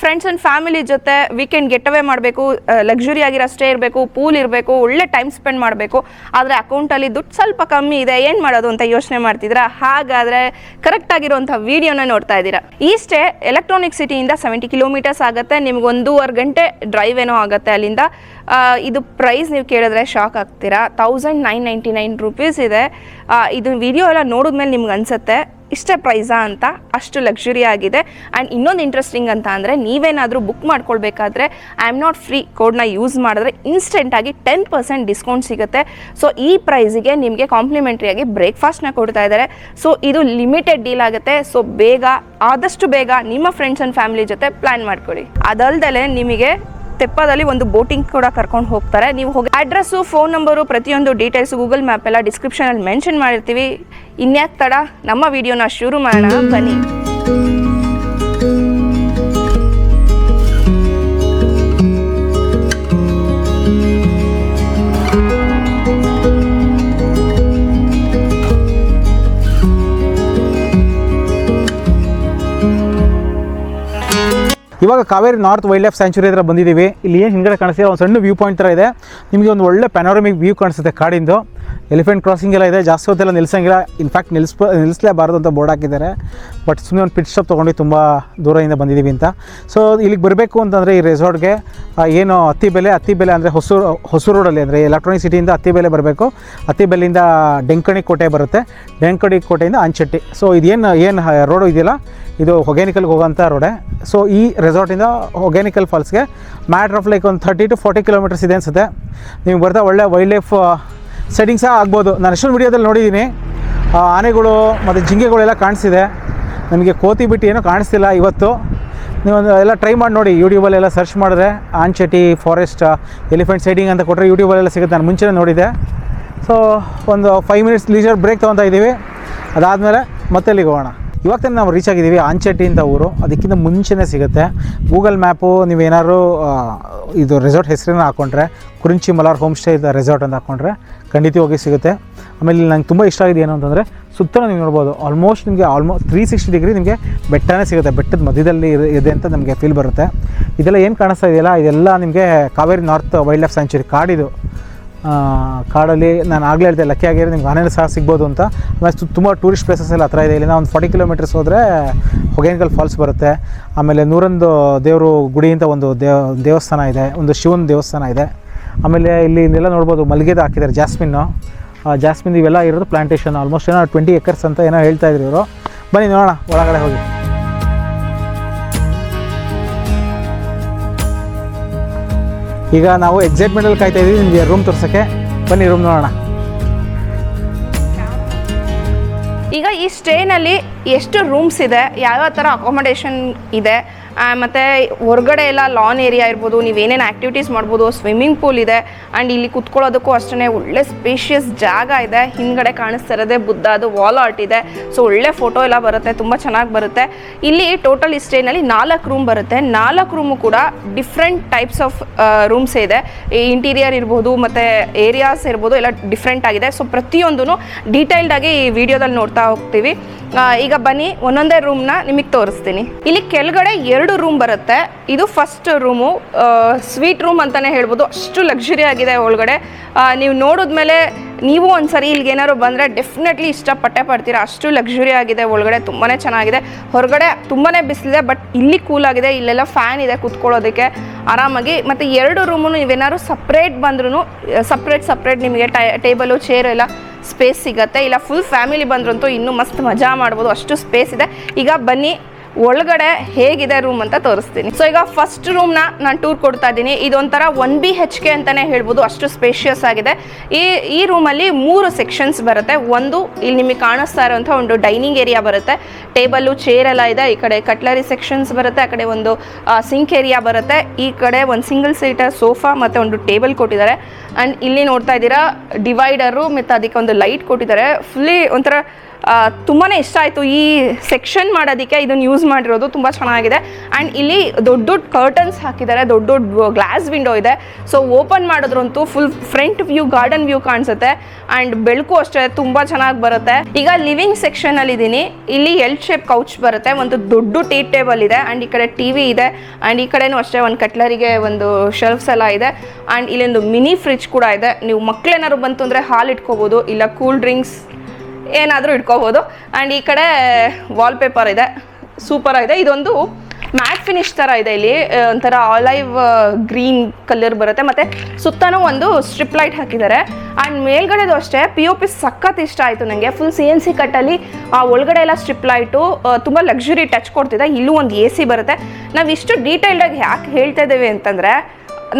Friends and family ಜೊತೆ weekend get away ಮಾಡಬೇಕು, luxury ಆಗಿರೋ ಸ್ಟೇ ಇರಬೇಕು, ಪೂಲ್ ಇರಬೇಕು, ಒಳ್ಳೆ ಟೈಮ್ ಸ್ಪೆಂಡ್ ಮಾಡಬೇಕು, ಆದರೆ ಅಕೌಂಟಲ್ಲಿ ದುಡ್ಡು ಸ್ವಲ್ಪ ಕಮ್ಮಿ ಇದೆ, ಏನು ಮಾಡೋದು ಅಂತ ಯೋಚನೆ ಮಾಡ್ತಿದ್ದೀರಾ? ಹಾಗಾದರೆ ಕರೆಕ್ಟಾಗಿರುವಂಥ ವೀಡಿಯೋನ ನೋಡ್ತಾ ಇದ್ದೀರಾ. ಈ ಸ್ಟೇ ಎಲೆಕ್ಟ್ರಾನಿಕ್ ಸಿಟಿಯಿಂದ 70 ಕಿಲೋಮೀಟರ್ಸ್ ಆಗುತ್ತೆ. ನಿಮ್ಗೆ 1.5 ಗಂಟೆ ಡ್ರೈವ್ ಏನೋ ಆಗುತ್ತೆ ಅಲ್ಲಿಂದ. ಇದು ಪ್ರೈಸ್ ನೀವು ಕೇಳಿದ್ರೆ ಶಾಕ್ ಆಗ್ತೀರಾ. 1999 ರೂಪೀಸ್ ಇದೆ. ಇದು ವಿಡಿಯೋ ಎಲ್ಲ ನೋಡಿದ್ಮೇಲೆ ನಿಮ್ಗೆ ಅನಿಸುತ್ತೆ ಇಷ್ಟೇ ಪ್ರೈಸಾ ಅಂತ, ಅಷ್ಟು ಲಕ್ಸುರಿ ಆಗಿದೆ. ಆ್ಯಂಡ್ ಇನ್ನೊಂದು ಇಂಟ್ರೆಸ್ಟಿಂಗ್ ಅಂತ ಅಂದರೆ, ನೀವೇನಾದರೂ ಬುಕ್ ಮಾಡ್ಕೊಳ್ಬೇಕಾದ್ರೆ ಐ ಆಮ್ ನಾಟ್ ಫ್ರೀ ಕೋಡ್ನ ಯೂಸ್ ಮಾಡಿದ್ರೆ ಇನ್ಸ್ಟೆಂಟಾಗಿ 10% ಡಿಸ್ಕೌಂಟ್ ಸಿಗುತ್ತೆ. ಸೊ ಈ ಪ್ರೈಸಿಗೆ ನಿಮಗೆ ಕಾಂಪ್ಲಿಮೆಂಟ್ರಿಯಾಗಿ ಬ್ರೇಕ್ಫಾಸ್ಟ್ನ ಕೊಡ್ತಾ ಇದ್ದಾರೆ. ಸೊ ಇದು ಲಿಮಿಟೆಡ್ ಡೀಲ್ ಆಗುತ್ತೆ. ಸೊ ಆದಷ್ಟು ಬೇಗ ನಿಮ್ಮ ಫ್ರೆಂಡ್ಸ್ ಆ್ಯಂಡ್ ಫ್ಯಾಮಿಲಿ ಜೊತೆ ಪ್ಲ್ಯಾನ್ ಮಾಡ್ಕೊಳ್ಳಿ. ಅದಲ್ದಲೆ ನಿಮಗೆ ತೆಪ್ಪದಲ್ಲಿ ಒಂದು ಬೋಟಿಂಗ್ ಕೂಡ ಕರ್ಕೊಂಡು ಹೋಗ್ತಾರೆ. ನೀವು ಹೋಗಿ ಅಡ್ರೆಸ್ಸು, ಫೋನ್ ನಂಬರು, ಪ್ರತಿಯೊಂದು ಡೀಟೇಲ್ಸು ಗೂಗಲ್ ಮ್ಯಾಪ್ ಎಲ್ಲ ಡಿಸ್ಕ್ರಿಪ್ಷನಲ್ಲಿ ಮೆನ್ಷನ್ ಮಾಡಿರ್ತೀವಿ. ಇನ್ಯಾಕೆ ತಡ, ನಮ್ಮ ವಿಡಿಯೋನ ಶುರು ಮಾಡೋಣ ಬನ್ನಿ. ಇವಾಗ Kaveri north wildlife sanctuary ಹತ್ರ ಬಂದಿದ್ದೀವಿ. ಇಲ್ಲಿ ಏನು ಹಿಂದ್ಗಡೆ ಕಾಣಿಸ್ತಿದೆ ಒಂದು ಸಣ್ಣ ವ್ಯೂ ಪಾಯಿಂಟ್ ಥರ ಇದೆ. ನಿಮಗೆ ಒಂದು ಒಳ್ಳೆ ಪ್ಯಾನೋರಮಿಕ್ ವ್ಯೂ ಕಾಣಿಸುತ್ತೆ ಕಾಡಿಂದು. ಎಲಿಫೆಂಟ್ ಕ್ರಾಸಿಂಗ್ ಎಲ್ಲ ಇದೆ, ಜಾಸ್ತಿ ಹೊತ್ತೆಲ್ಲ ನಿಲ್ಲಿಸಂಗಿಲ್ಲ. ಇನ್ಫ್ಯಾಕ್ಟ್ ನಿಲ್ಲಿಸಲೇಬಾರ್ದು ಅಂತ ಬೋರ್ಡ್ ಹಾಕಿದ್ದಾರೆ. ಬಟ್ ಸುಮ್ಮನೆ ಒಂದು ಪಿಟ್ ಸ್ಟಾಪ್ ತೊಗೊಂಡು ತುಂಬ ದೂರದಿಂದ ಬಂದಿದ್ದೀವಿ ಅಂತ. ಸೊ ಇಲ್ಲಿಗೆ ಬರಬೇಕು ಅಂತಂದರೆ ಈ ರೆಸಾರ್ಟ್ಗೆ ಏನು ಅತ್ತಿಬೆಲೆ ಅಂದರೆ ಹೊಸೂರು ರೋಡಲ್ಲಿ, ಅಂದರೆ ಎಲೆಕ್ಟ್ರಾನಿಕ್ ಸಿಟಿಯಿಂದ ಅತ್ತಿಬೆಲೆ ಬರಬೇಕು. ಅತ್ತಿಬೆಲೆಯಿಂದ ಡೆಂಕಣಿ ಕೋಟೆ ಬರುತ್ತೆ, ಡೆಂಕಣಿ ಕೋಟೆಯಿಂದ ಅಂಚಟ್ಟಿ. ಸೊ ಇದೇನು ರೋಡು ಇದೆಯಲ್ಲ, ಇದು ಹೊಗೇನಿಕಲ್ಗೆ ಹೋಗೋಂಥ ರೋಡೆ. ಸೊ ಈ ರೆಸಾರ್ಟಿಂದ ಹೊಗೇನಿಕಲ್ ಫಾಲ್ಸ್ಗೆ ಮ್ಯಾಟ್ರ್ ಆಫ್ ಲೈಕ್ ಒಂದು 30 to 40 ಕಿಲೋಮೀಟರ್ಸ್ ಇದೆ ಅನಿಸುತ್ತೆ. ನೀವು ಬರ್ತಾ ಒಳ್ಳೆ ವೈಲ್ಡ್ ಲೈಫ್ ಸೆಟ್ಟಿಂಗ್ ಸಹ ಆಗ್ಬೋದು. ನಾನು ಎಷ್ಟೊಂದು ವೀಡಿಯೋದಲ್ಲಿ ನೋಡಿದ್ದೀನಿ, ಆನೆಗಳು ಮತ್ತು ಜಿಂಕೆಗಳೆಲ್ಲ ಕಾಣಿಸಿದೆ. ನಮಗೆ ಕೋತಿ ಬಿಟ್ಟು ಏನೂ ಕಾಣಿಸ್ತಿಲ್ಲ ಇವತ್ತು. ನೀವೊಂದು ಎಲ್ಲ ಟ್ರೈ ಮಾಡಿ ನೋಡಿ, ಯೂಟ್ಯೂಬಲ್ಲೆಲ್ಲ ಸರ್ಚ್ ಮಾಡಿದ್ರೆ ಆಂಚೆಟಿ ಫಾರೆಸ್ಟ್ ಎಲಿಫೆಂಟ್ ಸೈಡಿಂಗ್ ಅಂತ ಕೊಟ್ಟರೆ ಯೂಟ್ಯೂಬಲ್ಲೆಲ್ಲ ಸಿಗುತ್ತೆ. ನಾನು ಮುಂಚೆನೇ ನೋಡಿದ್ದೆ. ಸೊ ಒಂದು 5 ಮಿನಿಟ್ಸ್ ಲೀಜರ್ ಬ್ರೇಕ್ ತೊಗೊತಾ ಇದ್ದೀವಿ. ಅದಾದಮೇಲೆ ಮತ್ತೆ ಅಲ್ಲಿಗೆ ಹೋಗೋಣ. ಇವಾಗ ತಾನೇ ನಾವು ರೀಚ್ ಆಗಿದ್ದೀವಿ ಆಂಚೆಟಿ ಅಂತ ಊರು. ಅದಕ್ಕಿಂತ ಮುಂಚೆನೇ ಸಿಗುತ್ತೆ. ಗೂಗಲ್ ಮ್ಯಾಪು ನೀವೇನಾದ್ರು ಇದು ರೆಸಾರ್ಟ್ ಹೆಸರನ್ನ ಹಾಕ್ಕೊಂಡ್ರೆ, ಕುರಿಂಚಿ ಮಲಾರ್ ಹೋಮ್ ಸ್ಟೇ ಇದೆ ರೆಸಾರ್ಟ್ ಅಂತ ಹಾಕ್ಕೊಂಡ್ರೆ ಖಂಡಿತವಾಗಿ ಸಿಗುತ್ತೆ. ಆಮೇಲೆ ನಂಗೆ ತುಂಬ ಇಷ್ಟ ಆಗಿದೆ ಏನು ಅಂತಂದರೆ, ಸುತ್ತ ನೀವು ನೋಡ್ಬೋದು ನಿಮಗೆ 360 ಡಿಗ್ರಿ ನಿಮಗೆ ಬೆಟ್ಟನೇ ಸಿಗುತ್ತೆ. ಬೆಟ್ಟದ ಮಧ್ಯದಲ್ಲಿ ಇದೆ ಅಂತ ನಮಗೆ ಫೀಲ್ ಬರುತ್ತೆ. ಇದೆಲ್ಲ ಏನು ಕಾಣಿಸ್ತಾ ಇದೆಯಲ್ಲ, ಇದೆಲ್ಲ ನಿಮಗೆ Kaveri north wildlife sanctuary ಕಾಡಿದು. ಕಾಡಲ್ಲಿ ನಾನು ಆಗಲೇ ಹೇಳ್ದೆ, ಲಕ್ಕಿ ಆಗಿರೋ ನಿಮ್ಗೆ ಆನೆಗಳು ಸಹ ಸಿಗ್ಬೋದು ಅಂತ. ಆಮೇಲೆ ತುಂಬ ಟೂರಿಸ್ಟ್ ಪ್ಲೇಸಸ್ ಎಲ್ಲ ಹತ್ರ ಇದೆ. ಇಲ್ಲಿಂದ ಒಂದು 40 ಕಿಲೋಮೀಟರ್ಸ್ ಹೋದರೆ ಹೊಗೇನಿಕಲ್ ಫಾಲ್ಸ್ ಬರುತ್ತೆ. ಆಮೇಲೆ 101 ದೇವರು ಗುಡಿ ಅಂತ ಒಂದು ದೇವಸ್ಥಾನ ಇದೆ, ಒಂದು ಶಿವನ ದೇವಸ್ಥಾನ ಇದೆ. ಆಮೇಲೆ ಇಲ್ಲಿ ಇನ್ನೆಲ್ಲ ನೋಡ್ಬೋದು, ಮಲ್ಲಿಗೆದು ಹಾಕಿದ್ದಾರೆ, ಜಾಸ್ಮಿನ್ ಇವೆಲ್ಲ ಇರೋದು ಪ್ಲಾಂಟೇಶನ್. ಆಲ್ಮೋಸ್ಟ್ ಏನೋ 20 ಎಕರ್ಸ್ ಅಂತ ಏನೋ ಹೇಳ್ತಾ ಇದ್ರು ಇವರು. ಬನ್ನಿ ನೋಡೋಣ ಒಳಗಡೆ ಹೋಗಿ. ಈಗ ನಾವು ಎಕ್ಸೈಟ್ಮೆಂಟಲ್ಲಿ ಕಾಯ್ತಾ ಇದ್ದೀವಿ ನಿಮಗೆ ರೂಮ್ ತೋರ್ಸೋಕ್ಕೆ. ಬನ್ನಿ ರೂಮ್ ನೋಡೋಣ. ಈಗ ಈ ಸ್ಟೇನಲ್ಲಿ ಎಷ್ಟು ರೂಮ್ಸ್ ಇದೆ, ಯಾವ್ಯಾವ ಥರ ಅಕಾಮಡೇಷನ್ ಇದೆ, ಮತ್ತು ಹೊರಗಡೆ ಎಲ್ಲ ಲಾನ್ ಏರಿಯಾ ಇರ್ಬೋದು, ನೀವೇನೇನು ಆ್ಯಕ್ಟಿವಿಟೀಸ್ ಮಾಡ್ಬೋದು, ಸ್ವಿಮ್ಮಿಂಗ್ ಪೂಲ್ ಇದೆ. ಆ್ಯಂಡ್ ಇಲ್ಲಿ ಕುತ್ಕೊಳ್ಳೋದಕ್ಕೂ ಅಷ್ಟೇ ಒಳ್ಳೆ ಸ್ಪೇಷಿಯಸ್ ಜಾಗ ಇದೆ. ಹಿಂದ್ಗಡೆ ಕಾಣಿಸ್ತಾ ಇರೋದೇ ಬುದ್ಧದು ವಾಲ್ ಆರ್ಟ್ ಇದೆ. ಸೊ ಒಳ್ಳೆ ಫೋಟೋ ಎಲ್ಲ ಬರುತ್ತೆ, ತುಂಬ ಚೆನ್ನಾಗಿ ಬರುತ್ತೆ. ಇಲ್ಲಿ ಟೋಟಲ್ ಈ ಸ್ಟೇನಲ್ಲಿ 4 ರೂಮ್ ಬರುತ್ತೆ. 4 ರೂಮು ಕೂಡ ಡಿಫ್ರೆಂಟ್ ಟೈಪ್ಸ್ ಆಫ್ ರೂಮ್ಸ್ ಇದೆ. ಇಂಟೀರಿಯರ್ ಇರ್ಬೋದು ಮತ್ತು ಏರಿಯಾಸ್ ಇರ್ಬೋದು, ಎಲ್ಲ ಡಿಫ್ರೆಂಟ್ ಆಗಿದೆ. ಸೊ ಪ್ರತಿಯೊಂದೂ ಡೀಟೇಲ್ಡಾಗಿ ಈ ವಿಡಿಯೋದಲ್ಲಿ ನೋಡ್ತಾ ಹೋಗ್ತೀವಿ. ಈಗ ಬನ್ನಿ ಒಂದೊಂದೇ ರೂಮ್ನ ನಿಮಗೆ ತೋರಿಸ್ತೀನಿ. ಇಲ್ಲಿ ಕೆಳಗಡೆ 2 ರೂಮ್ ಬರುತ್ತೆ. ಇದು ಫಸ್ಟ್ ರೂಮು, ಸ್ವೀಟ್ ರೂಮ್ ಅಂತಲೇ ಹೇಳ್ಬೋದು. ಅಷ್ಟು ಲಕ್ಸುರಿ ಆಗಿದೆ ಒಳಗಡೆ. ನೀವು ನೋಡಿದ್ಮೇಲೆ ನೀವು ಒಂದ್ಸರಿ ಇಲ್ಲಿಗೆ ಏನಾದ್ರು ಬಂದರೆ ಡೆಫಿನೆಟ್ಲಿ ಇಷ್ಟಪಟ್ಟೆ ಪಡ್ತೀರಾ. ಅಷ್ಟು ಲಕ್ಸುರಿ ಆಗಿದೆ ಒಳಗಡೆ, ತುಂಬಾ ಚೆನ್ನಾಗಿದೆ. ಹೊರಗಡೆ ತುಂಬಾ ಬಿಸಿಲಿದೆ, ಬಟ್ ಇಲ್ಲಿ ಕೂಲ್ ಆಗಿದೆ. ಇಲ್ಲೆಲ್ಲ ಫ್ಯಾನ್ ಇದೆ ಕೂತ್ಕೊಳ್ಳೋದಕ್ಕೆ ಆರಾಮಾಗಿ. ಮತ್ತು 2 ರೂಮು ನೀವೇನಾದ್ರು ಸಪ್ರೇಟ್ ಬಂದ್ರೂ ಸಪ್ರೇಟ್ ನಿಮಗೆ ಟೇಬಲು ಚೇರು ಎಲ್ಲ ಸ್ಪೇಸ್ ಸಿಗುತ್ತೆ. ಇಲ್ಲ ಫುಲ್ ಫ್ಯಾಮಿಲಿ ಬಂದ್ರಂತೂ ಇನ್ನೂ ಮಸ್ತ್ ಮಜಾ ಮಾಡ್ಬೋದು, ಅಷ್ಟು ಸ್ಪೇಸ್ ಇದೆ. ಈಗ ಬನ್ನಿ ಒಳಗಡೆ ಹೇಗಿದೆ ರೂಮ್ ಅಂತ ತೋರಿಸ್ತೀನಿ. ಸೊ ಈಗ ಫಸ್ಟ್ ರೂಮ್ನ ನಾನು ಟೂರ್ ಕೊಡ್ತಾ ಇದ್ದೀನಿ. ಇದೊಂಥರ 1 BHK ಅಂತಲೇ ಹೇಳ್ಬೋದು, ಅಷ್ಟು ಸ್ಪೇಷಿಯಸ್ ಆಗಿದೆ. ಈ ರೂಮಲ್ಲಿ 3 ಸೆಕ್ಷನ್ಸ್ ಬರುತ್ತೆ. ಒಂದು ಇಲ್ಲಿ ನಿಮಗೆ ಕಾಣಿಸ್ತಾ ಇರೋಂಥ ಒಂದು ಡೈನಿಂಗ್ ಏರಿಯಾ ಬರುತ್ತೆ, ಟೇಬಲ್ಲು ಚೇರ್ ಎಲ್ಲ ಇದೆ. ಈ ಕಡೆ ಕಟ್ಲರಿ ಸೆಕ್ಷನ್ಸ್ ಬರುತ್ತೆ, ಆ ಕಡೆ ಒಂದು ಸಿಂಕ್ ಏರಿಯಾ ಬರುತ್ತೆ. ಈ ಕಡೆ ಒಂದು ಸಿಂಗಲ್ ಸೀಟರ್ ಸೋಫಾ ಮತ್ತು ಒಂದು ಟೇಬಲ್ ಕೊಟ್ಟಿದ್ದಾರೆ. ಆ್ಯಂಡ್ ಇಲ್ಲಿ ನೋಡ್ತಾ ಇದ್ದೀರಾ ಡಿವೈಡರು ಮತ್ತು ಅದಕ್ಕೆ ಒಂದು ಲೈಟ್ ಕೊಟ್ಟಿದ್ದಾರೆ. ಫುಲ್ಲಿ ಒಂಥರ ತುಂಬಾ ಇಷ್ಟ ಆಯಿತು ಈ ಸೆಕ್ಷನ್ ಮಾಡೋದಕ್ಕೆ ಇದನ್ನು ಯೂಸ್ ಮಾಡಿರೋದು ತುಂಬ ಚೆನ್ನಾಗಿದೆ. ಆ್ಯಂಡ್ ಇಲ್ಲಿ ದೊಡ್ಡ ದೊಡ್ಡ ಕರ್ಟನ್ಸ್ ಹಾಕಿದ್ದಾರೆ, ದೊಡ್ಡ ದೊಡ್ಡ ಗ್ಲಾಸ್ ವಿಂಡೋ ಇದೆ. ಸೊ ಓಪನ್ ಮಾಡಿದ್ರಂತೂ full front view garden view ಕಾಣಿಸುತ್ತೆ. ಆ್ಯಂಡ್ ಬೆಳಕು ಅಷ್ಟೇ ತುಂಬ ಚೆನ್ನಾಗಿ ಬರುತ್ತೆ. ಈಗ ಲಿವಿಂಗ್ ಸೆಕ್ಷನಲ್ಲಿ ಇದ್ದೀನಿ. ಇಲ್ಲಿ ಎಲ್ ಶೇಪ್ ಕೌಚ್ ಬರುತ್ತೆ, ಒಂದು ದೊಡ್ಡ ಟೀ ಟೇಬಲ್ ಇದೆ, ಆ್ಯಂಡ್ ಈ ಕಡೆ ಟಿ ವಿ ಇದೆ, ಆ್ಯಂಡ್ ಈ ಕಡೆನೂ ಅಷ್ಟೇ ಒಂದು ಕಟ್ಲರಿಗೆ ಒಂದು ಶೆಲ್ಫ್ಸ್ ಎಲ್ಲ ಇದೆ. ಆ್ಯಂಡ್ ಇಲ್ಲೊಂದು ಮಿನಿ ಫ್ರಿಜ್ ಕೂಡ ಇದೆ. ನೀವು ಮಕ್ಕಳೇನಾದ್ರು ಬಂತು ಅಂದರೆ ಹಾಲು ಇಟ್ಕೋಬೋದು, ಇಲ್ಲ ಕೂಲ್ ಡ್ರಿಂಕ್ಸ್ ಏನಾದರೂ ಇಟ್ಕೋಬೋದು. ಆ್ಯಂಡ್ ಈ ಕಡೆ ವಾಲ್ಪೇಪರ್ ಇದೆ, ಸೂಪರ್ ಆಗಿದೆ. ಇದೊಂದು ಮ್ಯಾಟ್ ಫಿನಿಶ್ ಥರ ಇದೆ. ಇಲ್ಲಿ ಒಂಥರ ಆಲೈವ್ ಗ್ರೀನ್ ಕಲರ್ ಬರುತ್ತೆ, ಮತ್ತು ಸುತ್ತಲೂ ಒಂದು ಸ್ಟ್ರಿಪ್ ಲೈಟ್ ಹಾಕಿದ್ದಾರೆ. ಆ್ಯಂಡ್ ಮೇಲ್ಗಡೆದು ಅಷ್ಟೇ POP ಸಖತ್ ಇಷ್ಟ ಆಯಿತು ನನಗೆ. ಫುಲ್ CNC ಕಟ್ಟಲ್ಲಿ ಒಳಗಡೆ ಎಲ್ಲ ಸ್ಟ್ರಿಪ್ ಲೈಟು ತುಂಬ ಲಕ್ಸುರಿ ಟಚ್ ಕೊಡ್ತಿದೆ. ಇಲ್ಲೂ ಒಂದು AC ಬರುತ್ತೆ. ನಾವು ಇಷ್ಟು ಡೀಟೇಲ್ಡಾಗಿ ಯಾಕೆ ಹೇಳ್ತಾ ಇದ್ದೇವೆ ಅಂತಂದರೆ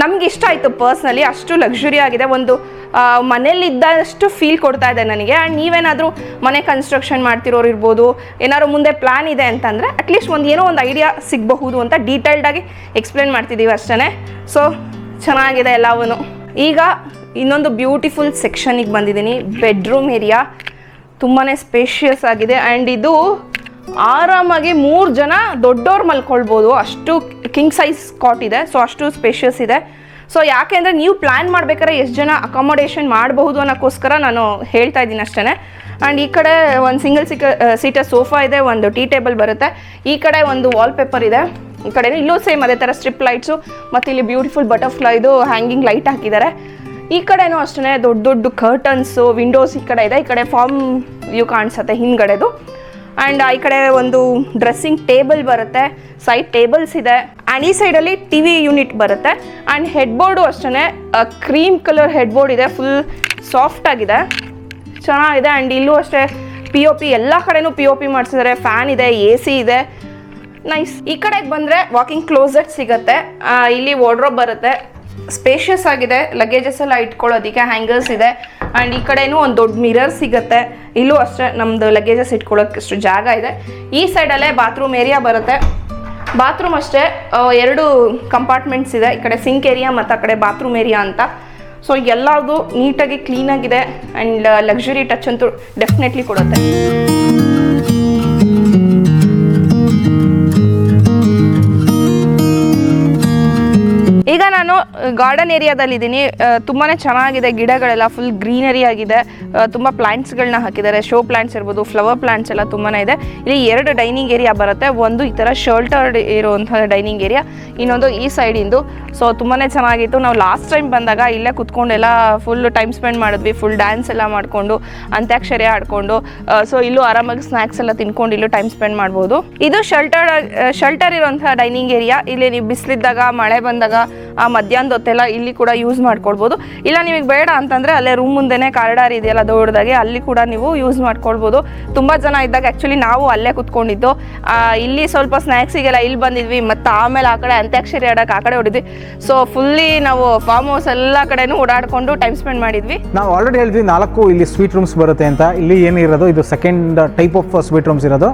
ನಮ್ಗೆ ಇಷ್ಟ ಆಯಿತು ಪರ್ಸ್ನಲಿ. ಅಷ್ಟು ಲಕ್ಸುರಿ ಆಗಿದೆ, ಒಂದು ಮನೇಲಿದ್ದಷ್ಟು ಫೀಲ್ ಕೊಡ್ತಾ ಇದೆ ನನಗೆ. ಆ್ಯಂಡ್ ನೀವೇನಾದರೂ ಮನೆ ಕನ್ಸ್ಟ್ರಕ್ಷನ್ ಮಾಡ್ತಿರೋರು ಇರ್ಬೋದು, ಏನಾದ್ರು ಮುಂದೆ ಪ್ಲ್ಯಾನ್ ಇದೆ ಅಂತಂದರೆ ಅಟ್ಲೀಸ್ಟ್ ಏನೋ ಒಂದು ಐಡಿಯಾ ಸಿಗಬಹುದು ಅಂತ ಡೀಟೇಲ್ಡಾಗಿ ಎಕ್ಸ್ಪ್ಲೇನ್ ಮಾಡ್ತಿದ್ದೀವಿ ಅಷ್ಟೇ. ಸೊ ಚೆನ್ನಾಗಿದೆ ಎಲ್ಲವೂ. ಈಗ ಇನ್ನೊಂದು ಬ್ಯೂಟಿಫುಲ್ ಸೆಕ್ಷನಿಗೆ ಬಂದಿದ್ದೀನಿ. ಬೆಡ್ರೂಮ್ ಏರಿಯಾ ತುಂಬಾ ಸ್ಪೇಷಿಯಸ್ ಆಗಿದೆ. ಆ್ಯಂಡ್ ಇದು ಆರಾಮಾಗಿ 3 ಜನ ದೊಡ್ಡವ್ರು ಮಲ್ಕೊಳ್ಬೋದು, ಅಷ್ಟು ಕಿಂಗ್ ಸೈಜ್ ಕಾಟ್ ಇದೆ. ಸೊ ಅಷ್ಟು ಸ್ಪೇಷಿಯಸ್ ಇದೆ. ಸೊ ಯಾಕೆಂದರೆ ನೀವು ಪ್ಲ್ಯಾನ್ ಮಾಡ್ಬೇಕಾದ್ರೆ ಎಷ್ಟು ಜನ ಅಕಾಮಡೇಷನ್ ಮಾಡಬಹುದು ಅನ್ನೋಕ್ಕೋಸ್ಕರ ನಾನು ಹೇಳ್ತಾ ಇದ್ದೀನಿ ಅಷ್ಟೇ. ಆ್ಯಂಡ್ ಈ ಕಡೆ ಒಂದು ಸಿಂಗಲ್ ಸೀಟರ್ ಸೋಫಾ ಇದೆ, ಒಂದು ಟೀ ಟೇಬಲ್ ಬರುತ್ತೆ. ಈ ಕಡೆ ಒಂದು ವಾಲ್ಪೇಪರ್ ಇದೆ. ಈ ಕಡೆ ಇಲ್ಲೂ ಸೇಮ್ ಅದೇ ಥರ ಸ್ಟ್ರಿಪ್ ಲೈಟ್ಸು, ಮತ್ತು ಇಲ್ಲಿ ಬ್ಯೂಟಿಫುಲ್ ಬಟರ್ಫ್ಲೈದು ಹ್ಯಾಂಗಿಂಗ್ ಲೈಟ್ ಹಾಕಿದ್ದಾರೆ. ಈ ಕಡೆನೂ ಅಷ್ಟೇ ದೊಡ್ಡ ದೊಡ್ಡ ಕರ್ಟನ್ಸು, ವಿಂಡೋಸ್ ಈ ಕಡೆ ಇದೆ. ಈ ಕಡೆ ಫಾರ್ಮ್ ವ್ಯೂ ಕಾಣಿಸುತ್ತೆ ಹಿಂದ್ಗಡೆದು. ಆ್ಯಂಡ್ ಈ ಕಡೆ ಒಂದು ಡ್ರೆಸ್ಸಿಂಗ್ ಟೇಬಲ್ ಬರುತ್ತೆ, ಸೈಡ್ ಟೇಬಲ್ಸ್ ಇದೆ. ಆ್ಯಂಡ್ ಈ ಸೈಡಲ್ಲಿ TV ಯೂನಿಟ್ ಬರುತ್ತೆ. ಆ್ಯಂಡ್ ಹೆಡ್ಬೋರ್ಡು ಅಷ್ಟೇ ಕ್ರೀಮ್ ಕಲರ್ ಹೆಡ್ಬೋರ್ಡ್ ಇದೆ, ಫುಲ್ ಸಾಫ್ಟ್ ಆಗಿದೆ, ಚೆನ್ನಾಗಿದೆ. ಆ್ಯಂಡ್ ಇಲ್ಲೂ ಅಷ್ಟೇ POP ಎಲ್ಲ ಕಡೆನೂ POP ಮಾಡಿಸಿದ್ದಾರೆ. ಫ್ಯಾನ್ ಇದೆ, AC ಇದೆ, ನೈಸ್. ಈ ಕಡೆಗೆ ಬಂದರೆ ವಾಕಿಂಗ್ ಕ್ಲೋಸೆಟ್ ಸಿಗುತ್ತೆ. ಇಲ್ಲಿ ವಾರ್ಡ್ರೋಬ್ ಬರುತ್ತೆ, ಸ್ಪೇಷಿಯಸ್ ಆಗಿದೆ, ಲಗೇಜಸ್ ಎಲ್ಲ ಇಟ್ಕೊಳ್ಳೋದಕ್ಕೆ ಹ್ಯಾಂಗರ್ಸ್ ಇದೆ. ಆ್ಯಂಡ್ ಈ ಕಡೆನೂ ಒಂದು ದೊಡ್ಡ ಮಿರರ್ ಸಿಗುತ್ತೆ. ಇಲ್ಲೂ ಅಷ್ಟೇ ನಮ್ಮದು ಲಗೇಜಸ್ ಇಟ್ಕೊಳ್ಳೋಕೆ ಅಷ್ಟು ಜಾಗ ಇದೆ. ಈ ಸೈಡಲ್ಲೇ ಬಾತ್ರೂಮ್ ಏರಿಯಾ ಬರುತ್ತೆ. ಬಾತ್ರೂಮ್ ಅಷ್ಟೇ 2 ಕಂಪಾರ್ಟ್ಮೆಂಟ್ಸ್ ಇದೆ, ಈ ಕಡೆ ಸಿಂಕ್ ಏರಿಯಾ ಮತ್ತು ಆ ಕಡೆ ಬಾತ್ರೂಮ್ ಏರಿಯಾ ಅಂತ. ಸೊ ಎಲ್ಲದು ನೀಟಾಗಿ ಕ್ಲೀನಾಗಿದೆ. ಆ್ಯಂಡ್ ಲಕ್ಸುರಿ ಟಚ್ ಅಂತೂ ಡೆಫಿನೆಟ್ಲಿ ಕೊಡುತ್ತೆ. ಈಗ ನಾನು ಗಾರ್ಡನ್ ಏರಿಯಾದಲ್ಲಿದ್ದೀನಿ. ತುಂಬಾ ಚೆನ್ನಾಗಿದೆ, ಗಿಡಗಳೆಲ್ಲ ಫುಲ್ ಗ್ರೀನರಿ ಆಗಿದೆ. ತುಂಬ ಪ್ಲ್ಯಾಂಟ್ಸ್ಗಳನ್ನ ಹಾಕಿದ್ದಾರೆ, ಶೋ ಪ್ಲ್ಯಾಂಟ್ಸ್ ಇರ್ಬೋದು, ಫ್ಲವರ್ ಪ್ಲ್ಯಾಂಟ್ಸ್ ಎಲ್ಲ ತುಂಬಾ ಇದೆ. ಇಲ್ಲಿ 2 ಡೈನಿಂಗ್ ಏರಿಯಾ ಬರುತ್ತೆ. ಒಂದು ಈ ಥರ ಶೆಲ್ಟರ್ಡ್ ಇರುವಂಥ ಡೈನಿಂಗ್ ಏರಿಯಾ, ಇನ್ನೊಂದು ಈ ಸೈಡಿಂದು. ಸೊ ತುಂಬಾ ಚೆನ್ನಾಗಿತ್ತು. ನಾವು ಲಾಸ್ಟ್ ಟೈಮ್ ಬಂದಾಗ ಇಲ್ಲೇ ಕುತ್ಕೊಂಡೆಲ್ಲ ಫುಲ್ ಟೈಮ್ ಸ್ಪೆಂಡ್ ಮಾಡಿದ್ವಿ, ಫುಲ್ ಡ್ಯಾನ್ಸ್ ಎಲ್ಲ ಮಾಡಿಕೊಂಡು ಅಂತ್ಯಾಕ್ಷರಿ ಆಡಿಕೊಂಡು. ಸೊ ಇಲ್ಲೂ ಆರಾಮಾಗಿ ಸ್ನ್ಯಾಕ್ಸ್ ಎಲ್ಲ ತಿನ್ಕೊಂಡು ಇಲ್ಲೂ ಟೈಮ್ ಸ್ಪೆಂಡ್ ಮಾಡ್ಬೋದು. ಇದು ಶೆಲ್ಟರ್ ಇರುವಂಥ ಡೈನಿಂಗ್ ಏರಿಯಾ. ಇಲ್ಲಿ ನೀವು ಬಿಸಿಲಿದ್ದಾಗ, ಮಳೆ ಬಂದಾಗ, ಮಧ್ಯಾಹ್ನದ ಹೊತ್ತೆಲ್ಲ ಇಲ್ಲಿ ಕೂಡ ಯೂಸ್ ಮಾಡ್ಕೊಳ್ಬೋದು. ಇಲ್ಲ ನಿಮಗೆ ಬೇಡ ಅಂತಂದರೆ ಅಲ್ಲೇ ರೂಮ್ ಮುಂದೆನೇ ಕಾರಿಡಾರ್ ಇದೆಯಲ್ಲ ದೊಡ್ಡದಾಗೆ, ಅಲ್ಲಿ ಕೂಡ ನೀವು ಯೂಸ್ ಮಾಡ್ಕೊಳ್ಬೋದು. ತುಂಬ ಜನ ಇದ್ದಾಗ ಆ್ಯಕ್ಚುಲಿ ನಾವು ಅಲ್ಲೇ ಕುತ್ಕೊಂಡಿದ್ದು. ಇಲ್ಲಿ ಸ್ವಲ್ಪ ಸ್ನ್ಯಾಕ್ಸಿಗೆಲ್ಲ ಇಲ್ಲಿ ಬಂದಿದ್ವಿ, ಮತ್ತು ಆಮೇಲೆ ಆ ಕಡೆ ಅಂತ್ಯಾಕ್ಷರಿ ಆಡೋಕೆ ಆ ಕಡೆ ಹೊಡಿದ್ವಿ. ಸೊ ಫುಲ್ಲಿ ನಾವು ಫಾರ್ಮ್ ಹೌಸ್ ಎಲ್ಲ ಕಡೆನೂ ಓಡಾಡಿಕೊಂಡು ಟೈಮ್ ಸ್ಪೆಂಡ್ ಮಾಡಿದ್ವಿ. ನಾವು ಆಲ್ರೆಡಿ ಹೇಳಿದ್ವಿ 4 ಇಲ್ಲಿ ಸ್ವೀಟ್ ರೂಮ್ಸ್ ಬರುತ್ತೆ ಅಂತ. ಇಲ್ಲಿ ಏನಿರೋದು ಇದು second type of sweet rooms ಇರೋದು.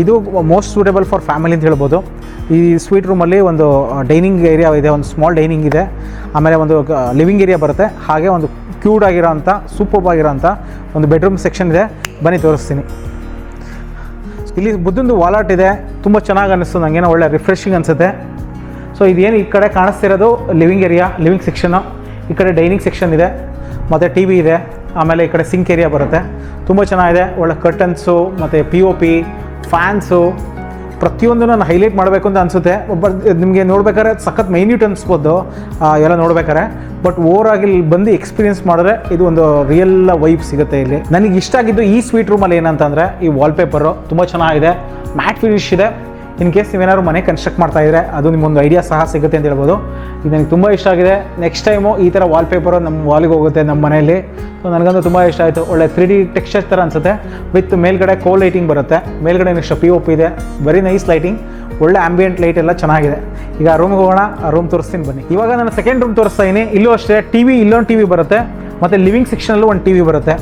ಇದು ಮೋಸ್ಟ್ ಸೂಟೇಬಲ್ ಫಾರ್ ಫ್ಯಾಮಿಲಿ ಅಂತ ಹೇಳ್ಬೋದು. ಈ ಸ್ವೀಟ್ ರೂಮಲ್ಲಿ ಒಂದು ಡೈನಿಂಗ್ ಏರಿಯಾ ಇದೆ, ಒಂದು ಸ್ಮಾಲ್ ಡೈನಿಂಗ್ ಇದೆ, ಆಮೇಲೆ ಒಂದು ಲಿವಿಂಗ್ ಏರಿಯಾ ಬರುತ್ತೆ, ಹಾಗೆ ಒಂದು ಕ್ಯೂಟ್ ಆಗಿರೋಂಥ ಸೂಪರ್ಬ್ ಆಗಿರೋಂಥ ಒಂದು ಬೆಡ್ರೂಮ್ ಸೆಕ್ಷನ್ ಇದೆ. ಬನ್ನಿ ತೋರಿಸ್ತೀನಿ. ಇಲ್ಲಿ ಬುದ್ಧಂದು ವಾಲಾಟ್ ಇದೆ, ತುಂಬ ಚೆನ್ನಾಗಿ ಅನ್ನಿಸ್ತು ನನಗೇನೋ, ಒಳ್ಳೆ ರಿಫ್ರೆಶಿಂಗ್ ಅನಿಸುತ್ತೆ. ಸೊ ಇದೇನು ಈ ಕಡೆ ಕಾಣಿಸ್ತಿರೋದು ಲಿವಿಂಗ್ ಏರಿಯಾ, ಲಿವಿಂಗ್ ಸೆಕ್ಷನ್ನು. ಈ ಕಡೆ ಡೈನಿಂಗ್ ಸೆಕ್ಷನ್ ಇದೆ, ಮತ್ತು TV ಇದೆ, ಆಮೇಲೆ ಈ ಕಡೆ ಸಿಂಕ್ ಏರಿಯಾ ಬರುತ್ತೆ. ತುಂಬ ಚೆನ್ನಾಗಿದೆ, ಒಳ್ಳೆ ಕರ್ಟನ್ಸು ಮತ್ತು POP ಫ್ಯಾನ್ಸು ಪ್ರತಿಯೊಂದು ನಾನು ಹೈಲೈಟ್ ಮಾಡಬೇಕು ಅಂತ ಅನಿಸುತ್ತೆ. ನಿಮಗೆ ನೋಡ್ಬೇಕಾದ್ರೆ ಸಖತ್ ಮೈನ್ಯೂಟ್ ಅನಿಸ್ಬೋದು ಎಲ್ಲ ನೋಡ್ಬೇಕಾದ್ರೆ. ಬಟ್ ಓವರಾಗಿ ಇಲ್ಲಿ ಬಂದು ಎಕ್ಸ್ಪೀರಿಯನ್ಸ್ ಮಾಡಿದ್ರೆ ಇದು ಒಂದು ರಿಯಲ್ ವೈಬ್ ಸಿಗುತ್ತೆ ಇಲ್ಲಿ. ನನಗೆ ಇಷ್ಟ ಆಗಿದ್ದು ಈ ಸ್ವೀಟ್ ರೂಮಲ್ಲಿ ಏನಂತಂದರೆ ಈ ವಾಲ್ಪೇಪರು ತುಂಬ ಚೆನ್ನಾಗಿದೆ, ಮ್ಯಾಟ್ ಫಿನಿಶ್ ಇದೆ. ಇನ್ ಕೇಸ್ ನೀವೇನಾದ್ರು ಮನೆ ಕನ್ಸ್ಟ್ರಕ್ಟ್ ಮಾಡ್ತಾ ಇದ್ದರೆ ಅದು ನಿಮ್ಮೊಂದು ಐಡಿಯಾ ಸಹ ಸಿಗುತ್ತೆ ಅಂತ ಹೇಳ್ಬೋದು. ಇದು ನನಗೆ ತುಂಬ ಇಷ್ಟ ಆಗಿದೆ. ನೆಕ್ಸ್ಟ್ ಟೈಮು ಈ ಥರ ವಾಲ್ಪೇಪರು ನಮ್ಮ ವಾಲಿಗೆ ಹೋಗುತ್ತೆ ನಮ್ಮ ಮನೆಯಲ್ಲಿ. ಸೊ ನನಗಂತೂ ತುಂಬ ಇಷ್ಟ ಆಯಿತು. ಒಳ್ಳೆ 3D ಟೆಕ್ಸ್ಚರ್ ಥರ ಅನಿಸುತ್ತೆ. ವಿತ್ ಮೇಲ್ಗಡೆ ಕೋ ಲೈಟಿಂಗ್ ಬರುತ್ತೆ, ಮೇಲ್ಗಡೆ ನೆಕ್ಸ್ಟ್ POP ಇದೆ, ವೆರಿ ನೈಸ್ ಲೈಟಿಂಗ್, ಒಳ್ಳೆ ಆಂಬಿಯೆಂಟ್ ಲೈಟ್ ಎಲ್ಲ ಚೆನ್ನಾಗಿದೆ. ಈಗ ರೂಮ್ಗೆ ಹೋಗೋಣ, ಆ ರೂಮ್ ತೋರಿಸ್ತೀನಿ ಬನ್ನಿ. ಇವಾಗ ನಾನು ಸೆಕೆಂಡ್ ರೂಮ್ ತೋರಿಸ್ತಾ ಇದ್ದೀನಿ. ಇಲ್ಲೂ ಅಷ್ಟೇ ಇಲ್ಲೊಂದು TV ಬರುತ್ತೆ, ಮತ್ತು ಲಿವಿಂಗ್ ಸೆಕ್ಷನಲ್ಲೂ ಒಂದು TV ಬರುತ್ತೆ.